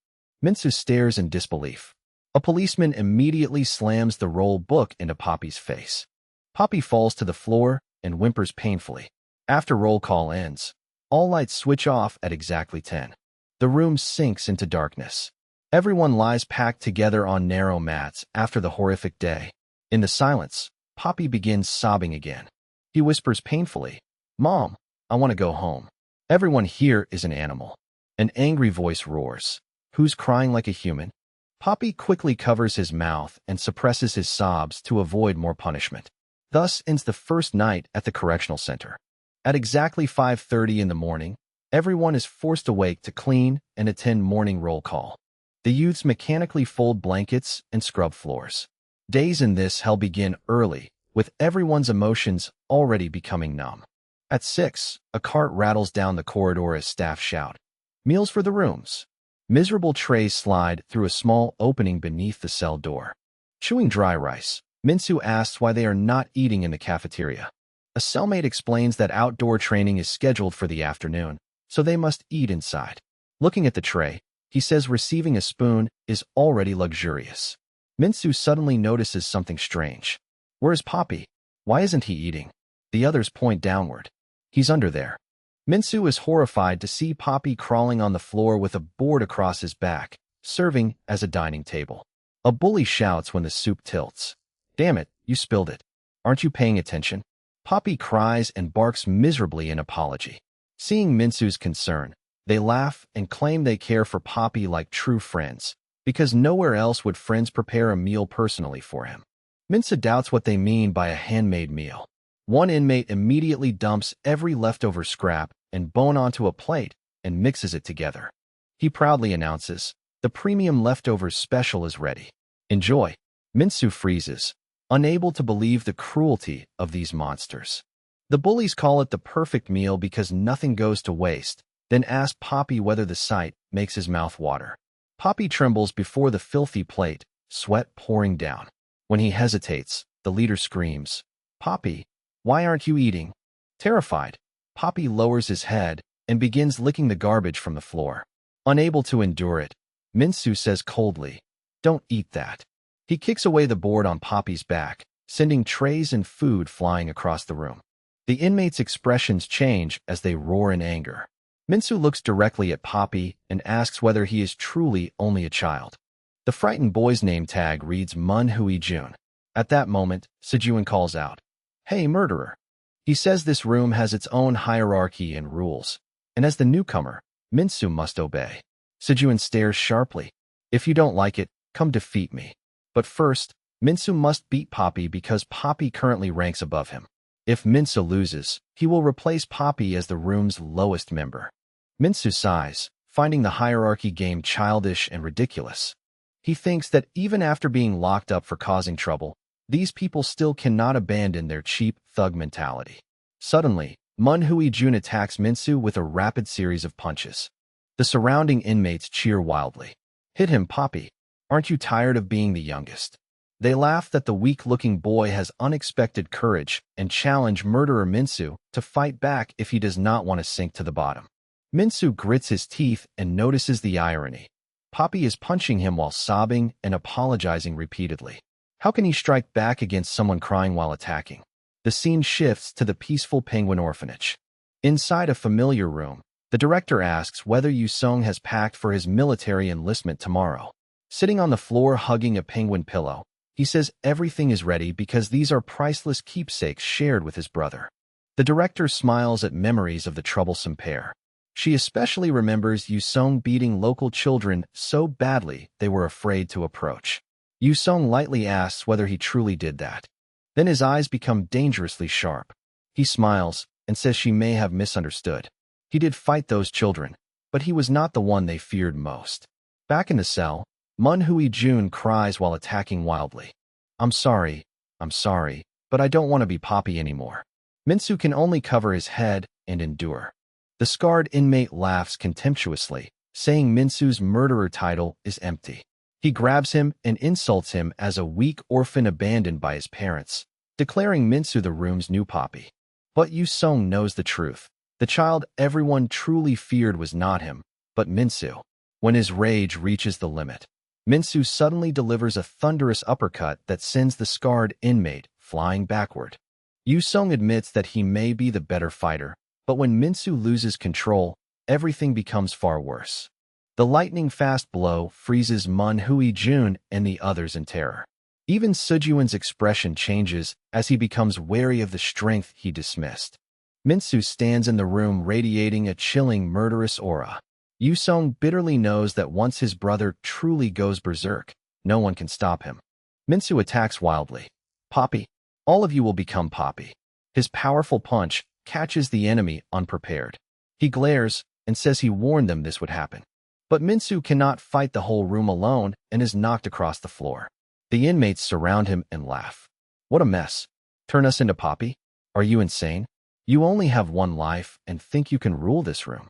Minsu stares in disbelief. A policeman immediately slams the roll book into Poppy's face. Poppy falls to the floor and whimpers painfully. After roll call ends, all lights switch off at exactly 10. The room sinks into darkness. Everyone lies packed together on narrow mats after the horrific day. In the silence, Poppy begins sobbing again. He whispers painfully, "Mom, I want to go home." Everyone here is an animal. An angry voice roars. Who's crying like a human? Poppy quickly covers his mouth and suppresses his sobs to avoid more punishment. Thus ends the first night at the correctional center. At exactly 5:30 in the morning, everyone is forced awake to clean and attend morning roll call. The youths mechanically fold blankets and scrub floors. Days in this hell begin early, with everyone's emotions already becoming numb. At 6, a cart rattles down the corridor as staff shout, "Meals for the rooms." Miserable trays slide through a small opening beneath the cell door. Chewing dry rice, Minsu asks why they are not eating in the cafeteria. A cellmate explains that outdoor training is scheduled for the afternoon, so they must eat inside. Looking at the tray, he says receiving a spoon is already luxurious. Minsu suddenly notices something strange. Where's Poppy? Why isn't he eating? The others point downward. He's under there. Minsu is horrified to see Poppy crawling on the floor with a board across his back, serving as a dining table. A bully shouts when the soup tilts. "Damn it, you spilled it. Aren't you paying attention?" Poppy cries and barks miserably in apology. Seeing Minsu's concern, they laugh and claim they care for Poppy like true friends, because nowhere else would friends prepare a meal personally for him. Minsu doubts what they mean by a handmade meal. One inmate immediately dumps every leftover scrap and bone onto a plate and mixes it together. He proudly announces, "The premium leftovers special is ready. Enjoy." Minsu freezes, unable to believe the cruelty of these monsters. The bullies call it the perfect meal because nothing goes to waste, then ask Poppy whether the sight makes his mouth water. Poppy trembles before the filthy plate, sweat pouring down. When he hesitates, the leader screams, "Poppy, why aren't you eating?" Terrified, Poppy lowers his head and begins licking the garbage from the floor. Unable to endure it, Minsu says coldly, "Don't eat that." He kicks away the board on Poppy's back, sending trays and food flying across the room. The inmates' expressions change as they roar in anger. Minsu looks directly at Poppy and asks whether he is truly only a child. The frightened boy's name tag reads Manhwa Jun. At that moment, Sejun calls out, "Hey, murderer." He says this room has its own hierarchy and rules, and as the newcomer, Minsu must obey. Sejun stares sharply. "If you don't like it, come defeat me. But first, Minsu must beat Poppy because Poppy currently ranks above him. If Minsu loses, he will replace Poppy as the room's lowest member." Minsu sighs, finding the hierarchy game childish and ridiculous. He thinks that even after being locked up for causing trouble, these people still cannot abandon their cheap thug mentality. Suddenly, Manhwa Jun attacks Minsu with a rapid series of punches. The surrounding inmates cheer wildly. "Hit him, Poppy. Aren't you tired of being the youngest?" They laugh that the weak-looking boy has unexpected courage and challenge murderer Minsu to fight back if he does not want to sink to the bottom. Minsu grits his teeth and notices the irony. Poppy is punching him while sobbing and apologizing repeatedly. How can he strike back against someone crying while attacking? The scene shifts to the peaceful penguin orphanage. Inside a familiar room, the director asks whether Yu Seong has packed for his military enlistment tomorrow. Sitting on the floor hugging a penguin pillow, he says everything is ready because these are priceless keepsakes shared with his brother. The director smiles at memories of the troublesome pair. She especially remembers Yu Seong beating local children so badly they were afraid to approach. Yu Seong lightly asks whether he truly did that. Then his eyes become dangerously sharp. He smiles and says she may have misunderstood. He did fight those children, but he was not the one they feared most. Back in the cell, Manhwa Jun cries while attacking wildly. I'm sorry, but I don't want to be Poppy anymore. Minsu can only cover his head and endure. The scarred inmate laughs contemptuously, saying Minsu's murderer title is empty. He grabs him and insults him as a weak orphan abandoned by his parents, declaring Minsu the room's new Poppy. But Yu Seong knows the truth. The child everyone truly feared was not him, but Minsu. When his rage reaches the limit, Minsu suddenly delivers a thunderous uppercut that sends the scarred inmate flying backward. Yu Seong admits that he may be the better fighter, but when Minsu loses control, everything becomes far worse. The lightning-fast blow freezes Manhwa Jun and the others in terror. Even Sujuin's expression changes as he becomes wary of the strength he dismissed. Minsu stands in the room radiating a chilling, murderous aura. Yu Seong bitterly knows that once his brother truly goes berserk, no one can stop him. Minsu attacks wildly. Poppy, all of you will become Poppy. His powerful punch catches the enemy unprepared. He glares and says he warned them this would happen. But Minsu cannot fight the whole room alone and is knocked across the floor. The inmates surround him and laugh. What a mess. Turn us into Poppy? Are you insane? You only have one life and think you can rule this room.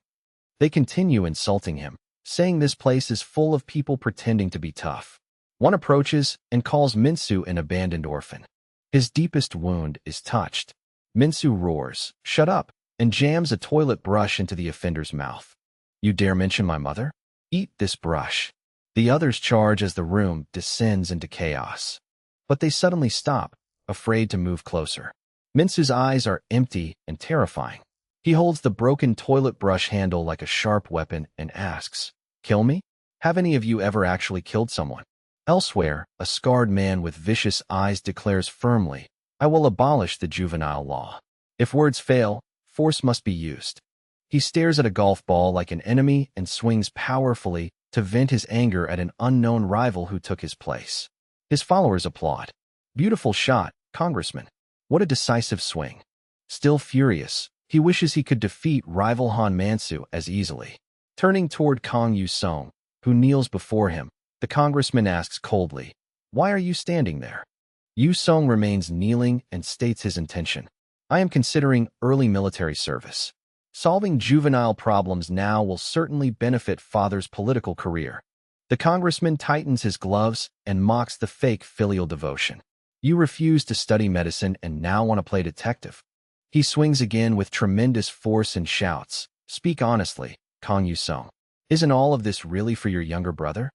They continue insulting him, saying this place is full of people pretending to be tough. One approaches and calls Minsu an abandoned orphan. His deepest wound is touched. Minsu roars, "Shut up," and jams a toilet brush into the offender's mouth. You dare mention my mother? Eat this brush. The others charge as the room descends into chaos. But they suddenly stop, afraid to move closer. Minsu's eyes are empty and terrifying. He holds the broken toilet brush handle like a sharp weapon and asks, "Kill me? Have any of you ever actually killed someone?" Elsewhere, a scarred man with vicious eyes declares firmly, "I will abolish the juvenile law. If words fail, force must be used." He stares at a golf ball like an enemy and swings powerfully to vent his anger at an unknown rival who took his place. His followers applaud. "Beautiful shot, Congressman. What a decisive swing." Still furious, he wishes he could defeat rival Han Mansu as easily. Turning toward Kang Yu Seong, who kneels before him, the congressman asks coldly, "Why are you standing there?" Yu Seong remains kneeling and states his intention. "I am considering early military service. Solving juvenile problems now will certainly benefit father's political career." The congressman tightens his gloves and mocks the fake filial devotion. "You refuse to study medicine and now want to play detective." He swings again with tremendous force and shouts, "Speak honestly, Kang Yu Seong. Isn't all of this really for your younger brother?"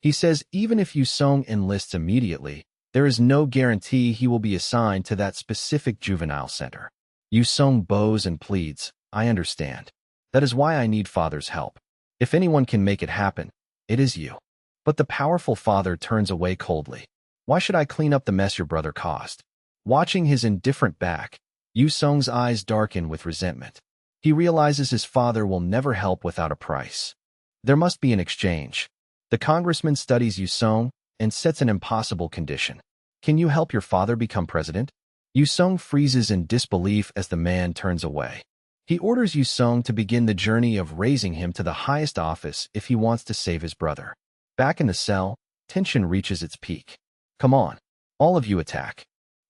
He says even if Yu Seong enlists immediately, there is no guarantee he will be assigned to that specific juvenile center. Yu Seong bows and pleads, "I understand. That is why I need father's help. If anyone can make it happen, it is you." But the powerful father turns away coldly. "Why should I clean up the mess your brother caused?" Watching his indifferent back, Yu Seong's eyes darken with resentment. He realizes his father will never help without a price. There must be an exchange. The congressman studies Yu Seong and sets an impossible condition. "Can you help your father become president?" Yu Seong freezes in disbelief as the man turns away. He orders Yu Seong to begin the journey of raising him to the highest office if he wants to save his brother. Back in the cell, tension reaches its peak. "Come on, all of you attack."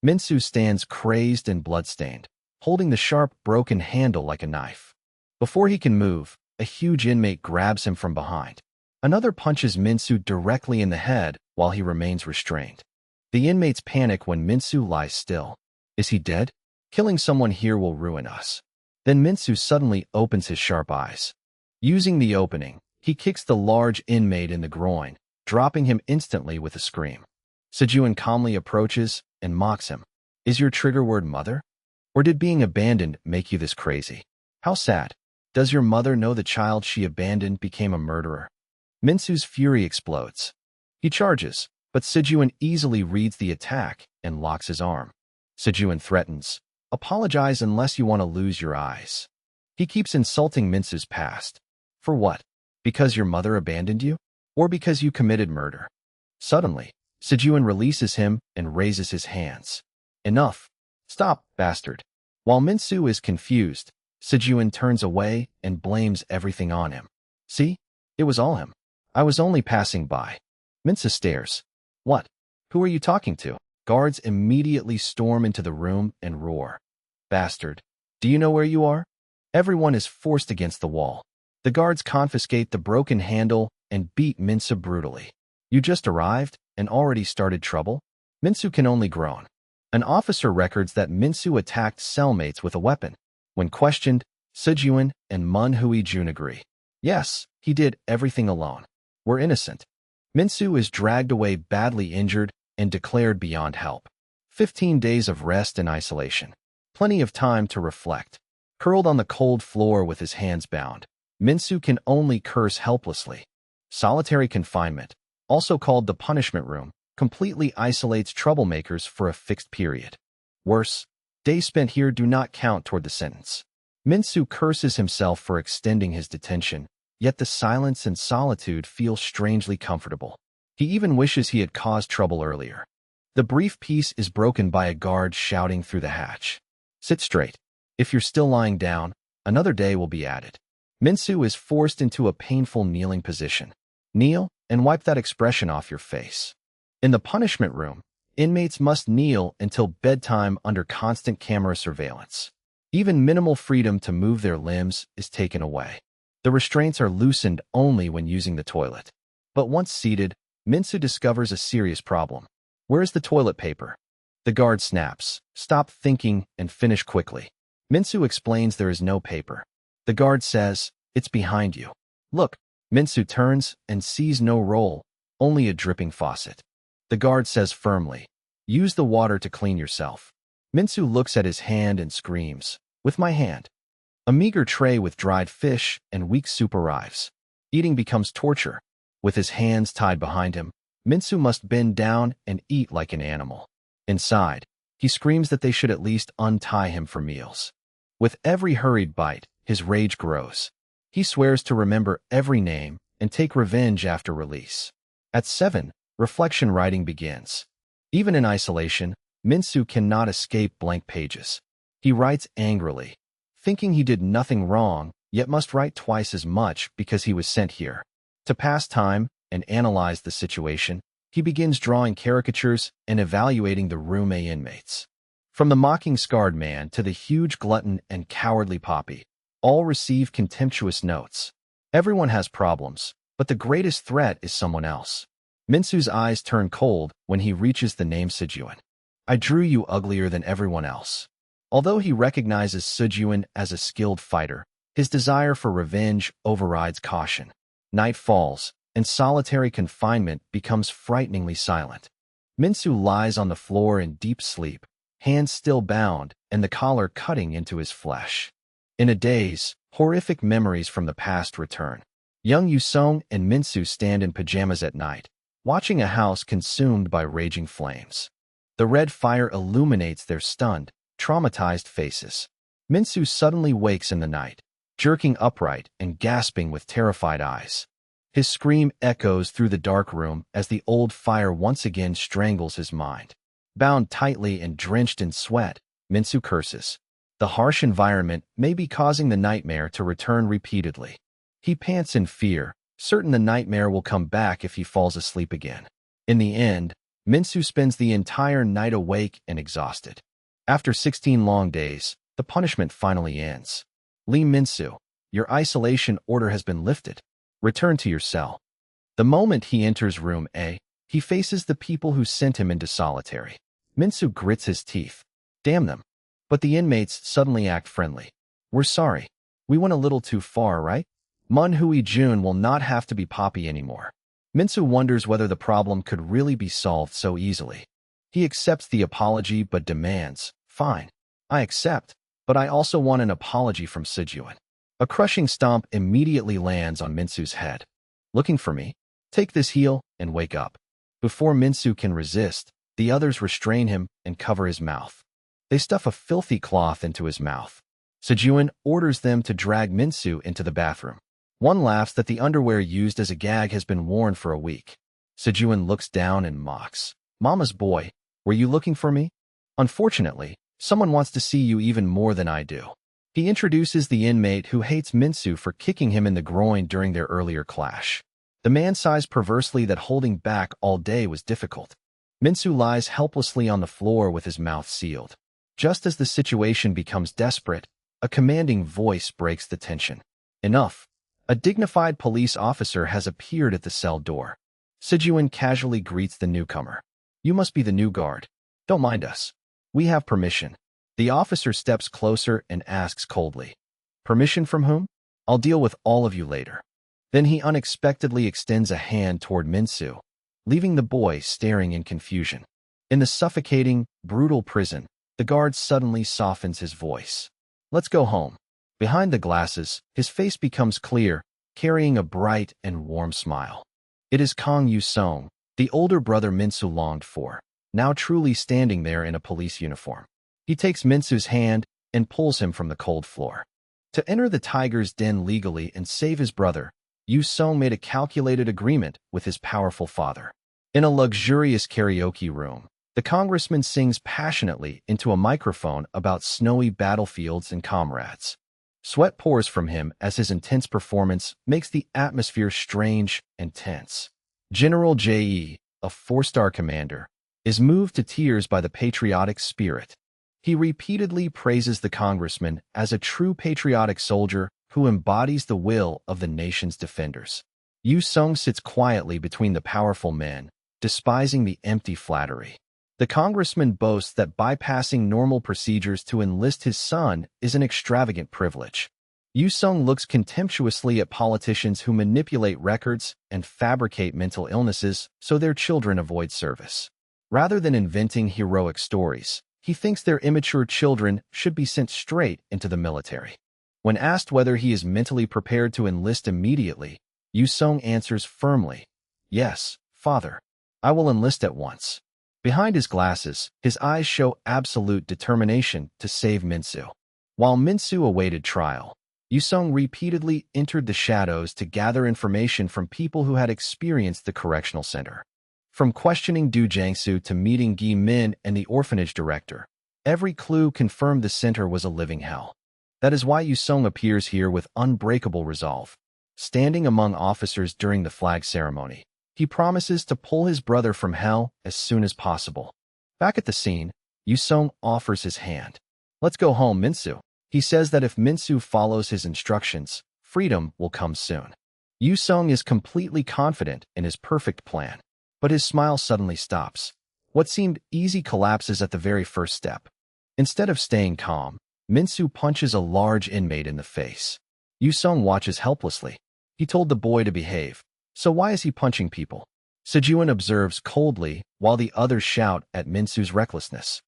Minsu stands crazed and bloodstained, holding the sharp, broken handle like a knife. Before he can move, a huge inmate grabs him from behind. Another punches Minsu directly in the head while he remains restrained. The inmates panic when Minsu lies still. Is he dead? Killing someone here will ruin us. Then Minsu suddenly opens his sharp eyes. Using the opening, he kicks the large inmate in the groin, dropping him instantly with a scream. Sejun calmly approaches and mocks him. Is your trigger word mother? Or did being abandoned make you this crazy? How sad. Does your mother know the child she abandoned became a murderer? Minsu's fury explodes. He charges, but Sejun easily reads the attack and locks his arm. Sejun threatens, apologize unless you want to lose your eyes. He keeps insulting Minsu's past. For what? Because your mother abandoned you? Or because you committed murder? Suddenly, Sejun releases him and raises his hands. Enough. Stop, bastard. While Minsu is confused, Sejun turns away and blames everything on him. See? It was all him. I was only passing by. Minsu stares. What? Who are you talking to? Guards immediately storm into the room and roar. Bastard. Do you know where you are? Everyone is forced against the wall. The guards confiscate the broken handle and beat Minsu brutally. You just arrived and already started trouble? Minsu can only groan. An officer records that Minsu attacked cellmates with a weapon. When questioned, Sejun and Manhwa agree. Yes, he did everything alone. We're innocent. Minsu is dragged away badly injured and declared beyond help. 15 days of rest and isolation. Plenty of time to reflect. Curled on the cold floor with his hands bound, Minsu can only curse helplessly. Solitary confinement, also called the punishment room, completely isolates troublemakers for a fixed period. Worse, days spent here do not count toward the sentence. Minsu curses himself for extending his detention, yet the silence and solitude feel strangely comfortable. He even wishes he had caused trouble earlier. The brief peace is broken by a guard shouting through the hatch. Sit straight. If you're still lying down, another day will be added. Minsu is forced into a painful kneeling position. Kneel and wipe that expression off your face. In the punishment room, inmates must kneel until bedtime under constant camera surveillance. Even minimal freedom to move their limbs is taken away. The restraints are loosened only when using the toilet. But once seated, Minsu discovers a serious problem. Where's the toilet paper? The guard snaps, stop thinking and finish quickly. Minsu explains there is no paper. The guard says, it's behind you. Look, Minsu turns and sees no roll, only a dripping faucet. The guard says firmly, use the water to clean yourself. Minsu looks at his hand and screams, with my hand. A meager tray with dried fish and weak soup arrives. Eating becomes torture. With his hands tied behind him, Minsu must bend down and eat like an animal. Inside, he screams that they should at least untie him for meals. With every hurried bite, his rage grows. He swears to remember every name and take revenge after release. At 7, reflection writing begins. Even in isolation, Minsu cannot escape blank pages. He writes angrily, thinking he did nothing wrong, yet must write twice as much because he was sent here. To pass time and analyze the situation, he begins drawing caricatures and evaluating the room A inmates. From the mocking scarred man to the huge glutton and cowardly Poppy, all receive contemptuous notes. Everyone has problems, but the greatest threat is someone else. Minsu's eyes turn cold when he reaches the name Sejun. I drew you uglier than everyone else. Although he recognizes Sejun as a skilled fighter, his desire for revenge overrides caution. Night falls, and solitary confinement becomes frighteningly silent. Minsu lies on the floor in deep sleep, hands still bound and the collar cutting into his flesh. In a daze, horrific memories from the past return. Young Yu Seong and Minsu stand in pajamas at night, watching a house consumed by raging flames. The red fire illuminates their stunned, traumatized faces. Minsu suddenly wakes in the night, jerking upright and gasping with terrified eyes. His scream echoes through the dark room as the old fire once again strangles his mind. Bound tightly and drenched in sweat, Minsu curses. The harsh environment may be causing the nightmare to return repeatedly. He pants in fear, certain the nightmare will come back if he falls asleep again. In the end, Minsu spends the entire night awake and exhausted. After 16 long days, the punishment finally ends. Lee Minsu, your isolation order has been lifted. Return to your cell. The moment he enters room A, he faces the people who sent him into solitary. Minsu grits his teeth. Damn them. But the inmates suddenly act friendly. We're sorry. We went a little too far, right? Manhwa will not have to be Poppy anymore. Minsu wonders whether the problem could really be solved so easily. He accepts the apology but demands, "Fine, I accept, but I also want an apology from Sejun." A crushing stomp immediately lands on Minsu's head. "Looking for me? Take this heel and wake up." Before Minsu can resist, the others restrain him and cover his mouth. They stuff a filthy cloth into his mouth. Sejun orders them to drag Minsu into the bathroom. One laughs that the underwear used as a gag has been worn for a week. Sejun looks down and mocks. "Mama's boy, were you looking for me? Unfortunately, someone wants to see you even more than I do." He introduces the inmate who hates Minsu for kicking him in the groin during their earlier clash. The man sighs perversely that holding back all day was difficult. Minsu lies helplessly on the floor with his mouth sealed. Just as the situation becomes desperate, a commanding voice breaks the tension. "Enough." A dignified police officer has appeared at the cell door. Sejun casually greets the newcomer. "You must be the new guard. Don't mind us. We have permission." The officer steps closer and asks coldly, "Permission from whom? I'll deal with all of you later." Then he unexpectedly extends a hand toward Minsu, leaving the boy staring in confusion. In the suffocating, brutal prison, the guard suddenly softens his voice. "Let's go home." Behind the glasses, his face becomes clear, carrying a bright and warm smile. It is Kang Yu Seong, the older brother Minsu longed for, now truly standing there in a police uniform. He takes Minsu's hand and pulls him from the cold floor. To enter the tiger's den legally and save his brother, Yu Seong made a calculated agreement with his powerful father. In a luxurious karaoke room, the congressman sings passionately into a microphone about snowy battlefields and comrades. Sweat pours from him as his intense performance makes the atmosphere strange and tense. General J.E., a four-star commander, is moved to tears by the patriotic spirit. He repeatedly praises the congressman as a true patriotic soldier who embodies the will of the nation's defenders. Yu Seong sits quietly between the powerful men, despising the empty flattery. The congressman boasts that bypassing normal procedures to enlist his son is an extravagant privilege. Yu Seong looks contemptuously at politicians who manipulate records and fabricate mental illnesses so their children avoid service. Rather than inventing heroic stories, he thinks their immature children should be sent straight into the military. When asked whether he is mentally prepared to enlist immediately, Yu Seong answers firmly, "Yes, father. I will enlist at once." Behind his glasses, his eyes show absolute determination to save Minsu. While Minsu awaited trial, Yu Seong repeatedly entered the shadows to gather information from people who had experienced the correctional center. From questioning Du Jiangsu to meeting Gi Min and the orphanage director, every clue confirmed the center was a living hell. That is why Yu Seong appears here with unbreakable resolve. Standing among officers during the flag ceremony, he promises to pull his brother from hell as soon as possible. Back at the scene, Yu Seong offers his hand. "Let's go home, Minsu." He says that if Minsu follows his instructions, freedom will come soon. Yu Seong is completely confident in his perfect plan, but his smile suddenly stops. What seemed easy collapses at the very first step. Instead of staying calm, Minsu punches a large inmate in the face. Yu Seong watches helplessly. He told the boy to behave. So why is he punching people? Sejun observes coldly while the others shout at Minsu's recklessness.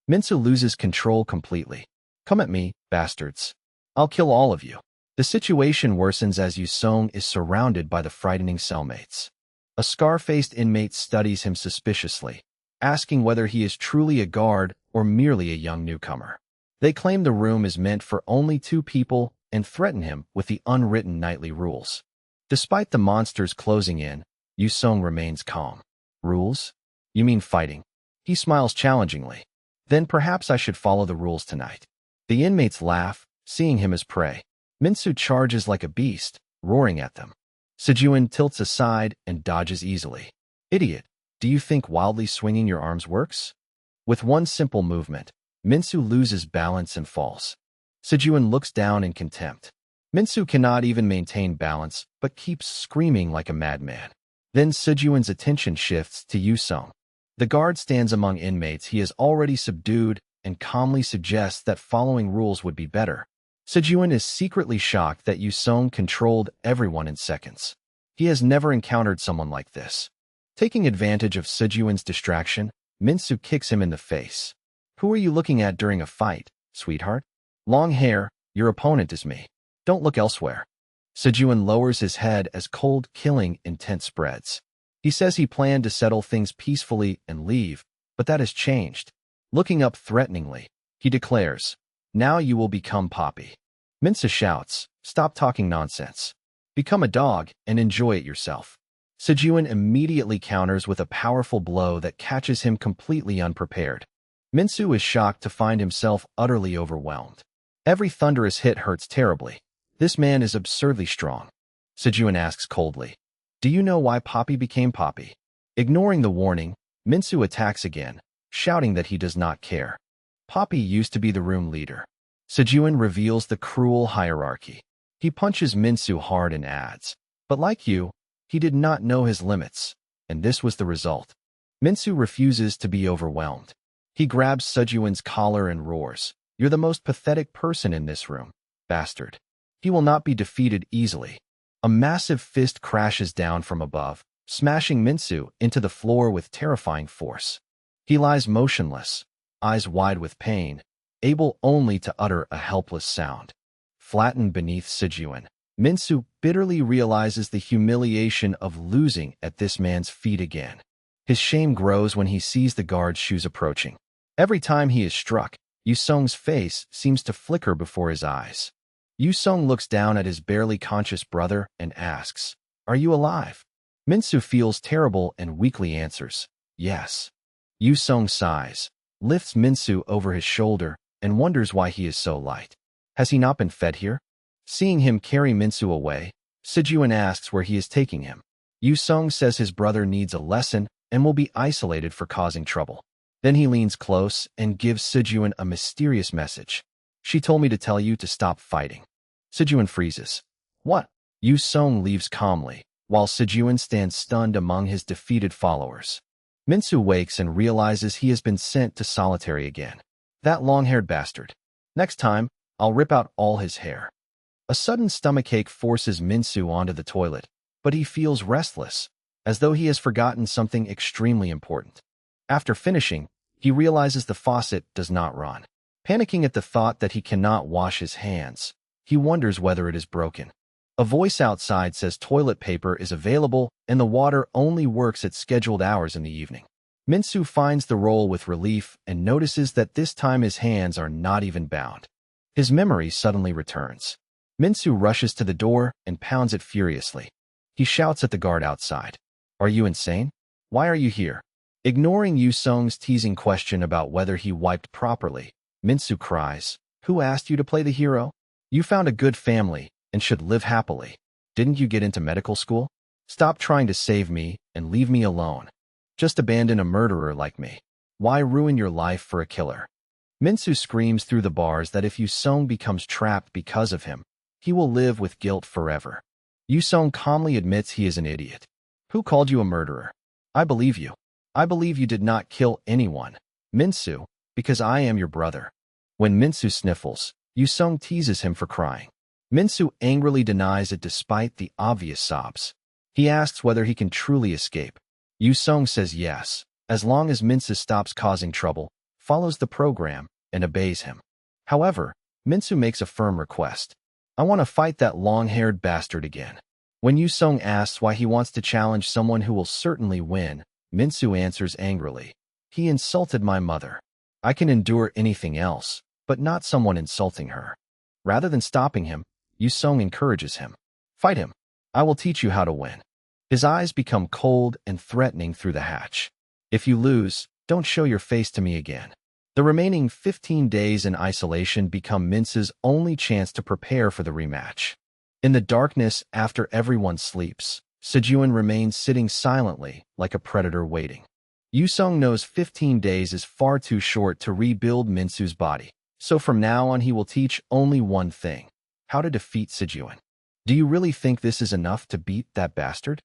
Minsu loses control completely. "Come at me, bastards. I'll kill all of you." The situation worsens as Yu Seong is surrounded by the frightening cellmates. A scar-faced inmate studies him suspiciously, asking whether he is truly a guard or merely a young newcomer. They claim the room is meant for only 2 people and threaten him with the unwritten nightly rules. Despite the monsters closing in, Yu Seong remains calm. "Rules? You mean fighting?" He smiles challengingly. "Then perhaps I should follow the rules tonight." The inmates laugh, seeing him as prey. Minsu charges like a beast, roaring at them. Sejun tilts aside and dodges easily. "Idiot, do you think wildly swinging your arms works?" With one simple movement, Minsu loses balance and falls. Sejun looks down in contempt. Minsu cannot even maintain balance, but keeps screaming like a madman. Then Sejun's attention shifts to Yu Seong. The guard stands among inmates he has already subdued and calmly suggests that following rules would be better. Sejun is secretly shocked that Yu Seong controlled everyone in seconds. He has never encountered someone like this. Taking advantage of Sejun's distraction, Minsu kicks him in the face. Who are you looking at during a fight, sweetheart? Long hair, your opponent is me. Don't look elsewhere. Sejun lowers his head as cold, killing intent spreads. He says he planned to settle things peacefully and leave, but that has changed. Looking up threateningly, he declares, "Now you will become Poppy." Minsu shouts, "Stop talking nonsense. Become a dog and enjoy it yourself." Sejun immediately counters with a powerful blow that catches him completely unprepared. Minsu is shocked to find himself utterly overwhelmed. Every thunderous hit hurts terribly. This man is absurdly strong. Sejun asks coldly, "Do you know why Poppy became Poppy?" Ignoring the warning, Minsu attacks again, shouting that he does not care. Poppy used to be the room leader. Sejun reveals the cruel hierarchy. He punches Minsu hard and adds, "But like you, he did not know his limits, and this was the result." Minsu refuses to be overwhelmed. He grabs Sejun's collar and roars, "You're the most pathetic person in this room, bastard." He will not be defeated easily. A massive fist crashes down from above, smashing Minsu into the floor with terrifying force. He lies motionless, eyes wide with pain, able only to utter a helpless sound. Flattened beneath Sejun, Minsu bitterly realizes the humiliation of losing at this man's feet again. His shame grows when he sees the guard's shoes approaching. Every time he is struck, Yu Seong's face seems to flicker before his eyes. Yu Seong looks down at his barely conscious brother and asks, "Are you alive?" Minsu feels terrible and weakly answers, "Yes." Yu Seong sighs, lifts Minsu over his shoulder, and wonders why he is so light. Has he not been fed here? Seeing him carry Minsu away, Sejun asks where he is taking him. Yu Seong says his brother needs a lesson and will be isolated for causing trouble. Then he leans close and gives Sejun a mysterious message. "She told me to tell you to stop fighting." Sejun freezes. "What?" Yu Seong leaves calmly, while Sejun stands stunned among his defeated followers. Minsu wakes and realizes he has been sent to solitary again. That long-haired bastard. Next time, I'll rip out all his hair. A sudden stomachache forces Minsu onto the toilet, but he feels restless, as though he has forgotten something extremely important. After finishing, he realizes the faucet does not run. Panicking at the thought that he cannot wash his hands, he wonders whether it is broken. A voice outside says toilet paper is available and the water only works at scheduled hours in the evening. Minsu finds the roll with relief and notices that this time his hands are not even bound. His memory suddenly returns. Minsu rushes to the door and pounds it furiously. He shouts at the guard outside, "Are you insane? Why are you here?" Ignoring Yu Seong's teasing question about whether he wiped properly, Minsu cries, "Who asked you to play the hero? You found a good family and should live happily. Didn't you get into medical school? Stop trying to save me and leave me alone. Just abandon a murderer like me. Why ruin your life for a killer?" Minsu screams through the bars that if Yu Seong becomes trapped because of him, he will live with guilt forever. Yu Seong calmly admits he is an idiot. "Who called you a murderer? I believe you. I believe you did not kill anyone, Minsu, because I am your brother." When Minsu sniffles, Yu Seong teases him for crying. Minsu angrily denies it despite the obvious sobs. He asks whether he can truly escape. Yu Seong says yes, as long as Minsu stops causing trouble, follows the program, and obeys him. However, Minsu makes a firm request. "I want to fight that long-haired bastard again." When Yu Seong asks why he wants to challenge someone who will certainly win, Minsu answers angrily, "He insulted my mother. I can endure anything else, but not someone insulting her." Rather than stopping him, Yu Seong encourages him. "Fight him. I will teach you how to win." His eyes become cold and threatening through the hatch. "If you lose, don't show your face to me again." The remaining 15 days in isolation become Minsu's only chance to prepare for the rematch. In the darkness after everyone sleeps, Sejun remains sitting silently like a predator waiting. Yu Seong knows 15 days is far too short to rebuild Minsu's body, so from now on he will teach only one thing: how to defeat Sejun. "Do you really think this is enough to beat that bastard?"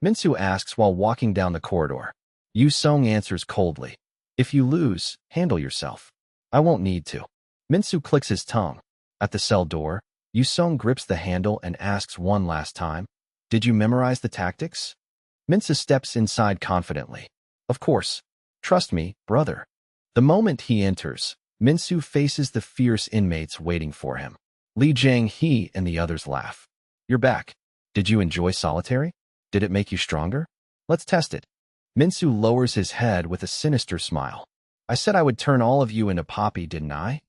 Minsu asks while walking down the corridor. Yu Seong answers coldly, "If you lose, handle yourself. I won't need to." Minsu clicks his tongue. At the cell door, Yu Seong grips the handle and asks one last time, Did you memorize the tactics? Minsu steps inside confidently. Of course. Trust me, brother. The moment he enters, Minsu faces the fierce inmates waiting for him. Lee Jang-hee and the others laugh. You're back. Did you enjoy solitary? Did it make you stronger? Let's test it. Minsu lowers his head with a sinister smile. I said I would turn all of you into Poppy, didn't I?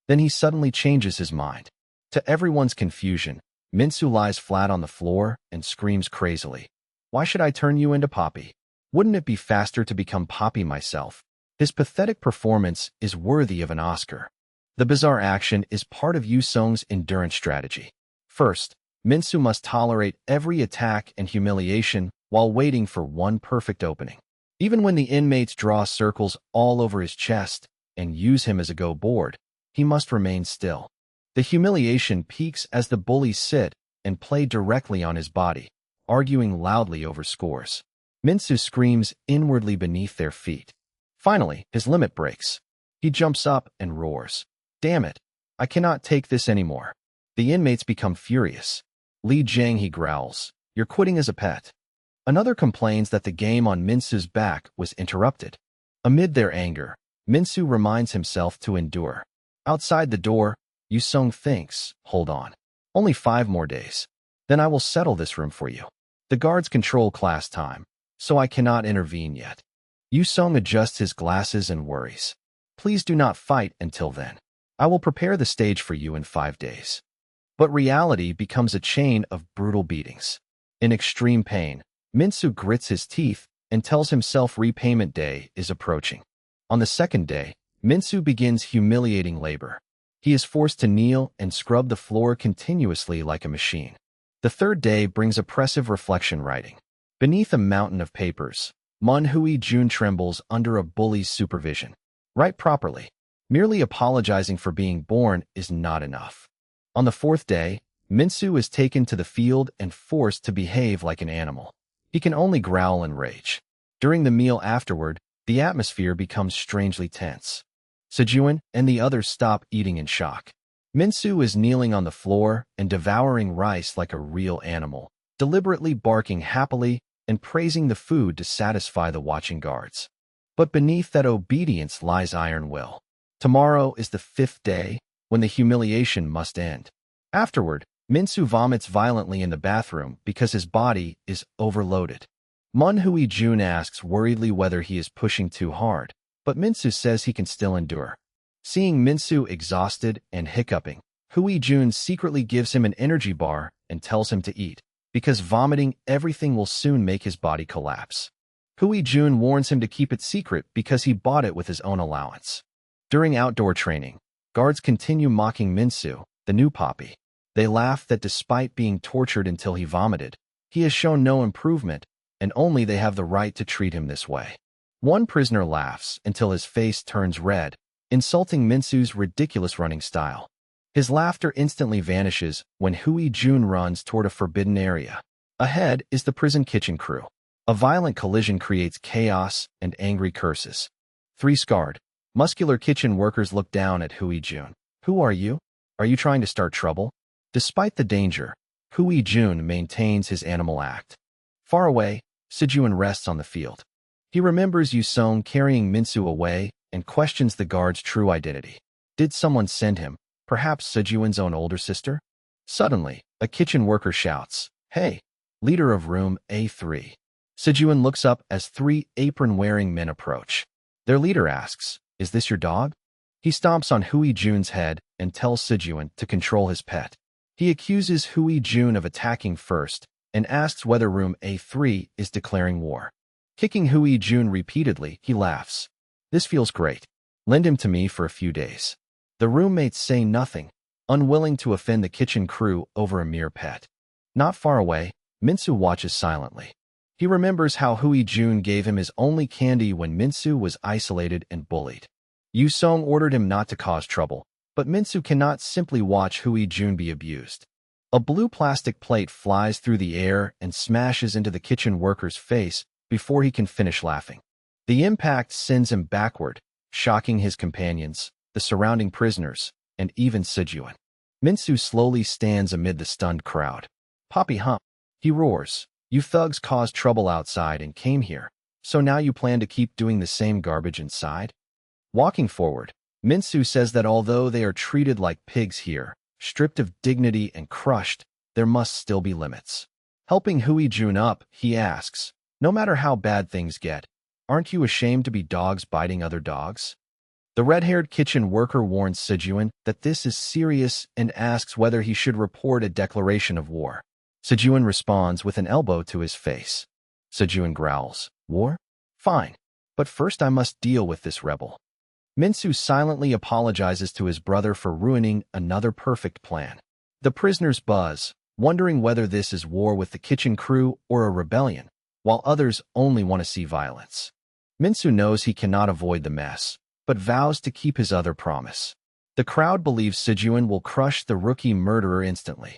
Then he suddenly changes his mind. To everyone's confusion, Minsu lies flat on the floor and screams crazily. Why should I turn you into Poppy? Wouldn't it be faster to become Poppy myself? His pathetic performance is worthy of an Oscar. The bizarre action is part of Yu Seong's endurance strategy. First, Minsu must tolerate every attack and humiliation while waiting for one perfect opening. Even when the inmates draw circles all over his chest and use him as a go-board, he must remain still. The humiliation peaks as the bullies sit and play directly on his body, arguing loudly over scores. Minsu screams inwardly beneath their feet. Finally, his limit breaks. He jumps up and roars. Damn it! I cannot take this anymore. The inmates become furious. Lee Jang-hee growls. You're quitting as a pet. Another complains that the game on Minsu's back was interrupted. Amid their anger, Minsu reminds himself to endure. Outside the door, Yu Seong thinks, hold on. Only 5 more days. Then I will settle this room for you. The guards control class time, so I cannot intervene yet. Yu Seong adjusts his glasses and worries. Please do not fight until then. I will prepare the stage for you in 5 days. But reality becomes a chain of brutal beatings. In extreme pain, Minsu grits his teeth and tells himself repayment day is approaching. On the 2nd day, Minsu begins humiliating labor. He is forced to kneel and scrub the floor continuously like a machine. The 3rd day brings oppressive reflection writing. Beneath a mountain of papers, Manhwa Jun trembles under a bully's supervision. Write properly. Merely apologizing for being born is not enough. On the 4th day, Minsu is taken to the field and forced to behave like an animal. He can only growl and rage. During the meal afterward, the atmosphere becomes strangely tense. Sejuan and the others stop eating in shock. Minsu is kneeling on the floor and devouring rice like a real animal, deliberately barking happily and praising the food to satisfy the watching guards. But beneath that obedience lies iron will. Tomorrow is the 5th day, when the humiliation must end. Afterward, Minsu vomits violently in the bathroom because his body is overloaded. Manhwa Jun asks worriedly whether he is pushing too hard, but Minsu says he can still endure. Seeing Minsu exhausted and hiccuping, Hui Jun secretly gives him an energy bar and tells him to eat, because vomiting everything will soon make his body collapse. Hui Jun warns him to keep it secret because he bought it with his own allowance. During outdoor training, guards continue mocking Minsu, the new Poppy. They laugh that despite being tortured until he vomited, he has shown no improvement, and only they have the right to treat him this way. One prisoner laughs until his face turns red, insulting Minsu's ridiculous running style. His laughter instantly vanishes when Hui Jun runs toward a forbidden area. Ahead is the prison kitchen crew. A violent collision creates chaos and angry curses. 3 scarred, muscular kitchen workers look down at Hui Jun. Who are you? Are you trying to start trouble? Despite the danger, Hui Jun maintains his animal act. Far away, Sejuan rests on the field. He remembers Yu Seong carrying Minsu away and questions the guard's true identity. Did someone send him, perhaps Sejuan's own older sister? Suddenly, a kitchen worker shouts, Hey, leader of room A3. Sejuan looks up as 3 apron-wearing men approach. Their leader asks, Is this your dog? He stomps on Hui Jun's head and tells Sejuan to control his pet. He accuses Hui Jun of attacking first and asks whether room A3 is declaring war. Kicking Hui Jun repeatedly, he laughs. This feels great. Lend him to me for a few days. The roommates say nothing, unwilling to offend the kitchen crew over a mere pet. Not far away, Minsu watches silently. He remembers how Hui Jun gave him his only candy when Minsu was isolated and bullied. Yu Seong ordered him not to cause trouble, but Minsu cannot simply watch Hui Jun be abused. A blue plastic plate flies through the air and smashes into the kitchen worker's face before he can finish laughing. The impact sends him backward, shocking his companions, the surrounding prisoners, and even Sejuan. Minsu slowly stands amid the stunned crowd. Poppy hump. He roars, "You thugs caused trouble outside and came here, so now you plan to keep doing the same garbage inside?" Walking forward, Minsu says that although they are treated like pigs here, stripped of dignity and crushed, there must still be limits. Helping Hui Jun up, he asks, "No matter how bad things get, aren't you ashamed to be dogs biting other dogs?" The red-haired kitchen worker warns Sejun that this is serious and asks whether he should report a declaration of war. Sejun responds with an elbow to his face. Sejun growls, "War? Fine. But first I must deal with this rebel." Minsu silently apologizes to his brother for ruining another perfect plan. The prisoners buzz, wondering whether this is war with the kitchen crew or a rebellion, while others only want to see violence. Minsu knows he cannot avoid the mess, but vows to keep his other promise. The crowd believes Sejun will crush the rookie murderer instantly.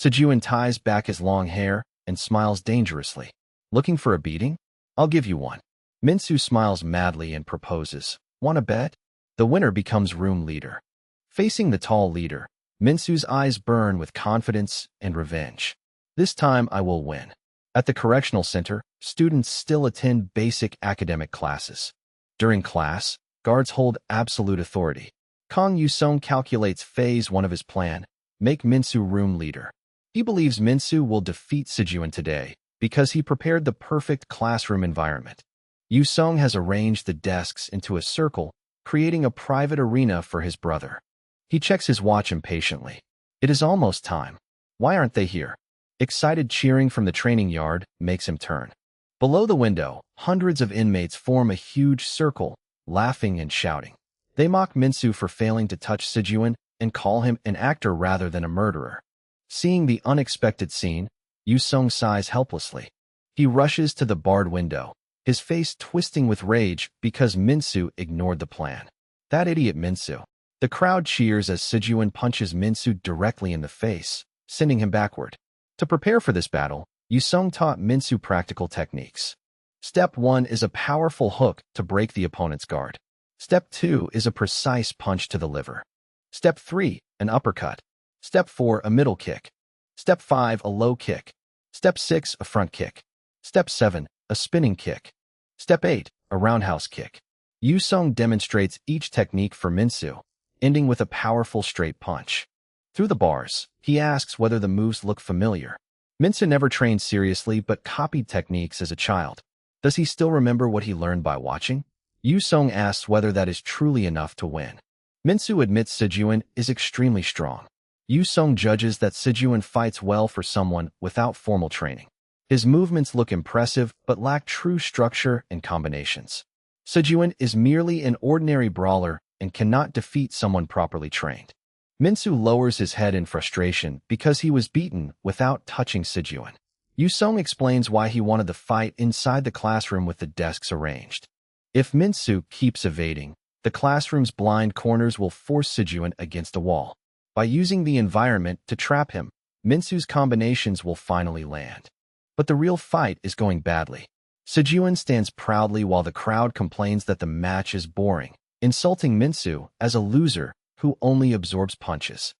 Sejun ties back his long hair and smiles dangerously. "Looking for a beating? I'll give you one." Minsu smiles madly and proposes, "Want a bet?" The winner becomes room leader. Facing the tall leader, Minsu's eyes burn with confidence and revenge. "This time I will win." At the correctional center, students still attend basic academic classes. During class, guards hold absolute authority. Kang Yu Seong calculates phase 1 of his plan, make Minsu room leader. He believes Minsu will defeat Sejun today because he prepared the perfect classroom environment. Yu Seong has arranged the desks into a circle, creating a private arena for his brother. He checks his watch impatiently. It is almost time. Why aren't they here? Excited cheering from the training yard makes him turn. Below the window, hundreds of inmates form a huge circle, laughing and shouting. They mock Minsu for failing to touch Sejun and call him an actor rather than a murderer. Seeing the unexpected scene, Yu Seong sighs helplessly. He rushes to the barred window, his face twisting with rage because Minsu ignored the plan. That idiot Minsu. The crowd cheers as Sejun punches Minsu directly in the face, sending him backward. To prepare for this battle, Yu Seong taught Minsu practical techniques. Step 1 is a powerful hook to break the opponent's guard. Step 2 is a precise punch to the liver. Step 3, an uppercut. Step 4, a middle kick. Step 5, a low kick. Step 6, a front kick. Step 7, a spinning kick. Step 8, a roundhouse kick. Yu Seong demonstrates each technique for Minsu, ending with a powerful straight punch. Through the bars, he asks whether the moves look familiar. Minsu never trained seriously but copied techniques as a child. Does he still remember what he learned by watching? Yu Seong asks whether that is truly enough to win. Minsu admits Sejun is extremely strong. Yu Seong judges that Sejun fights well for someone without formal training. His movements look impressive but lack true structure and combinations. Sejun is merely an ordinary brawler and cannot defeat someone properly trained. Minsu lowers his head in frustration because he was beaten without touching Sejun. Yu Seong explains why he wanted the fight inside the classroom with the desks arranged. If Minsu keeps evading, the classroom's blind corners will force Sejun against a wall. By using the environment to trap him, Minsu's combinations will finally land. But the real fight is going badly. Sejun stands proudly while the crowd complains that the match is boring, insulting Minsu as a loser who only absorbs punches.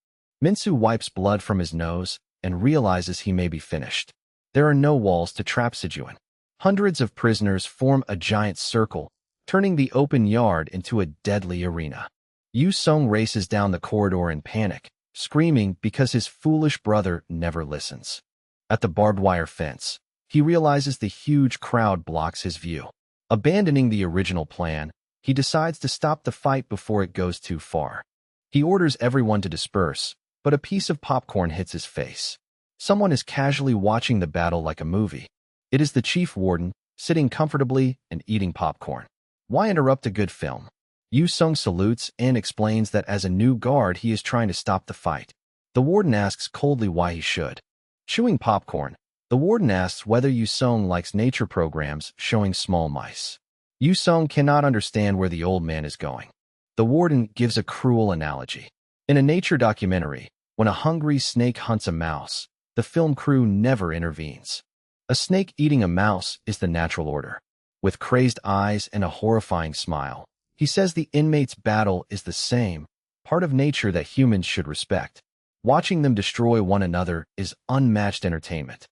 Minsu wipes blood from his nose and realizes he may be finished. There are no walls to trap Sejun. Hundreds of prisoners form a giant circle, turning the open yard into a deadly arena. Yu Seong races down the corridor in panic, screaming because his foolish brother never listens. At the barbed wire fence, he realizes the huge crowd blocks his view. Abandoning the original plan, he decides to stop the fight before it goes too far. He orders everyone to disperse, but a piece of popcorn hits his face. Someone is casually watching the battle like a movie. It is the chief warden, sitting comfortably and eating popcorn. Why interrupt a good film? Yu Seong salutes and explains that as a new guard he is trying to stop the fight. The warden asks coldly why he should. Chewing popcorn, the warden asks whether Yu Seong likes nature programs showing small mice. Yu Seong cannot understand where the old man is going. The warden gives a cruel analogy. In a nature documentary, when a hungry snake hunts a mouse, the film crew never intervenes. A snake eating a mouse is the natural order. With crazed eyes and a horrifying smile, he says the inmates' battle is the same, part of nature that humans should respect. Watching them destroy one another is unmatched entertainment.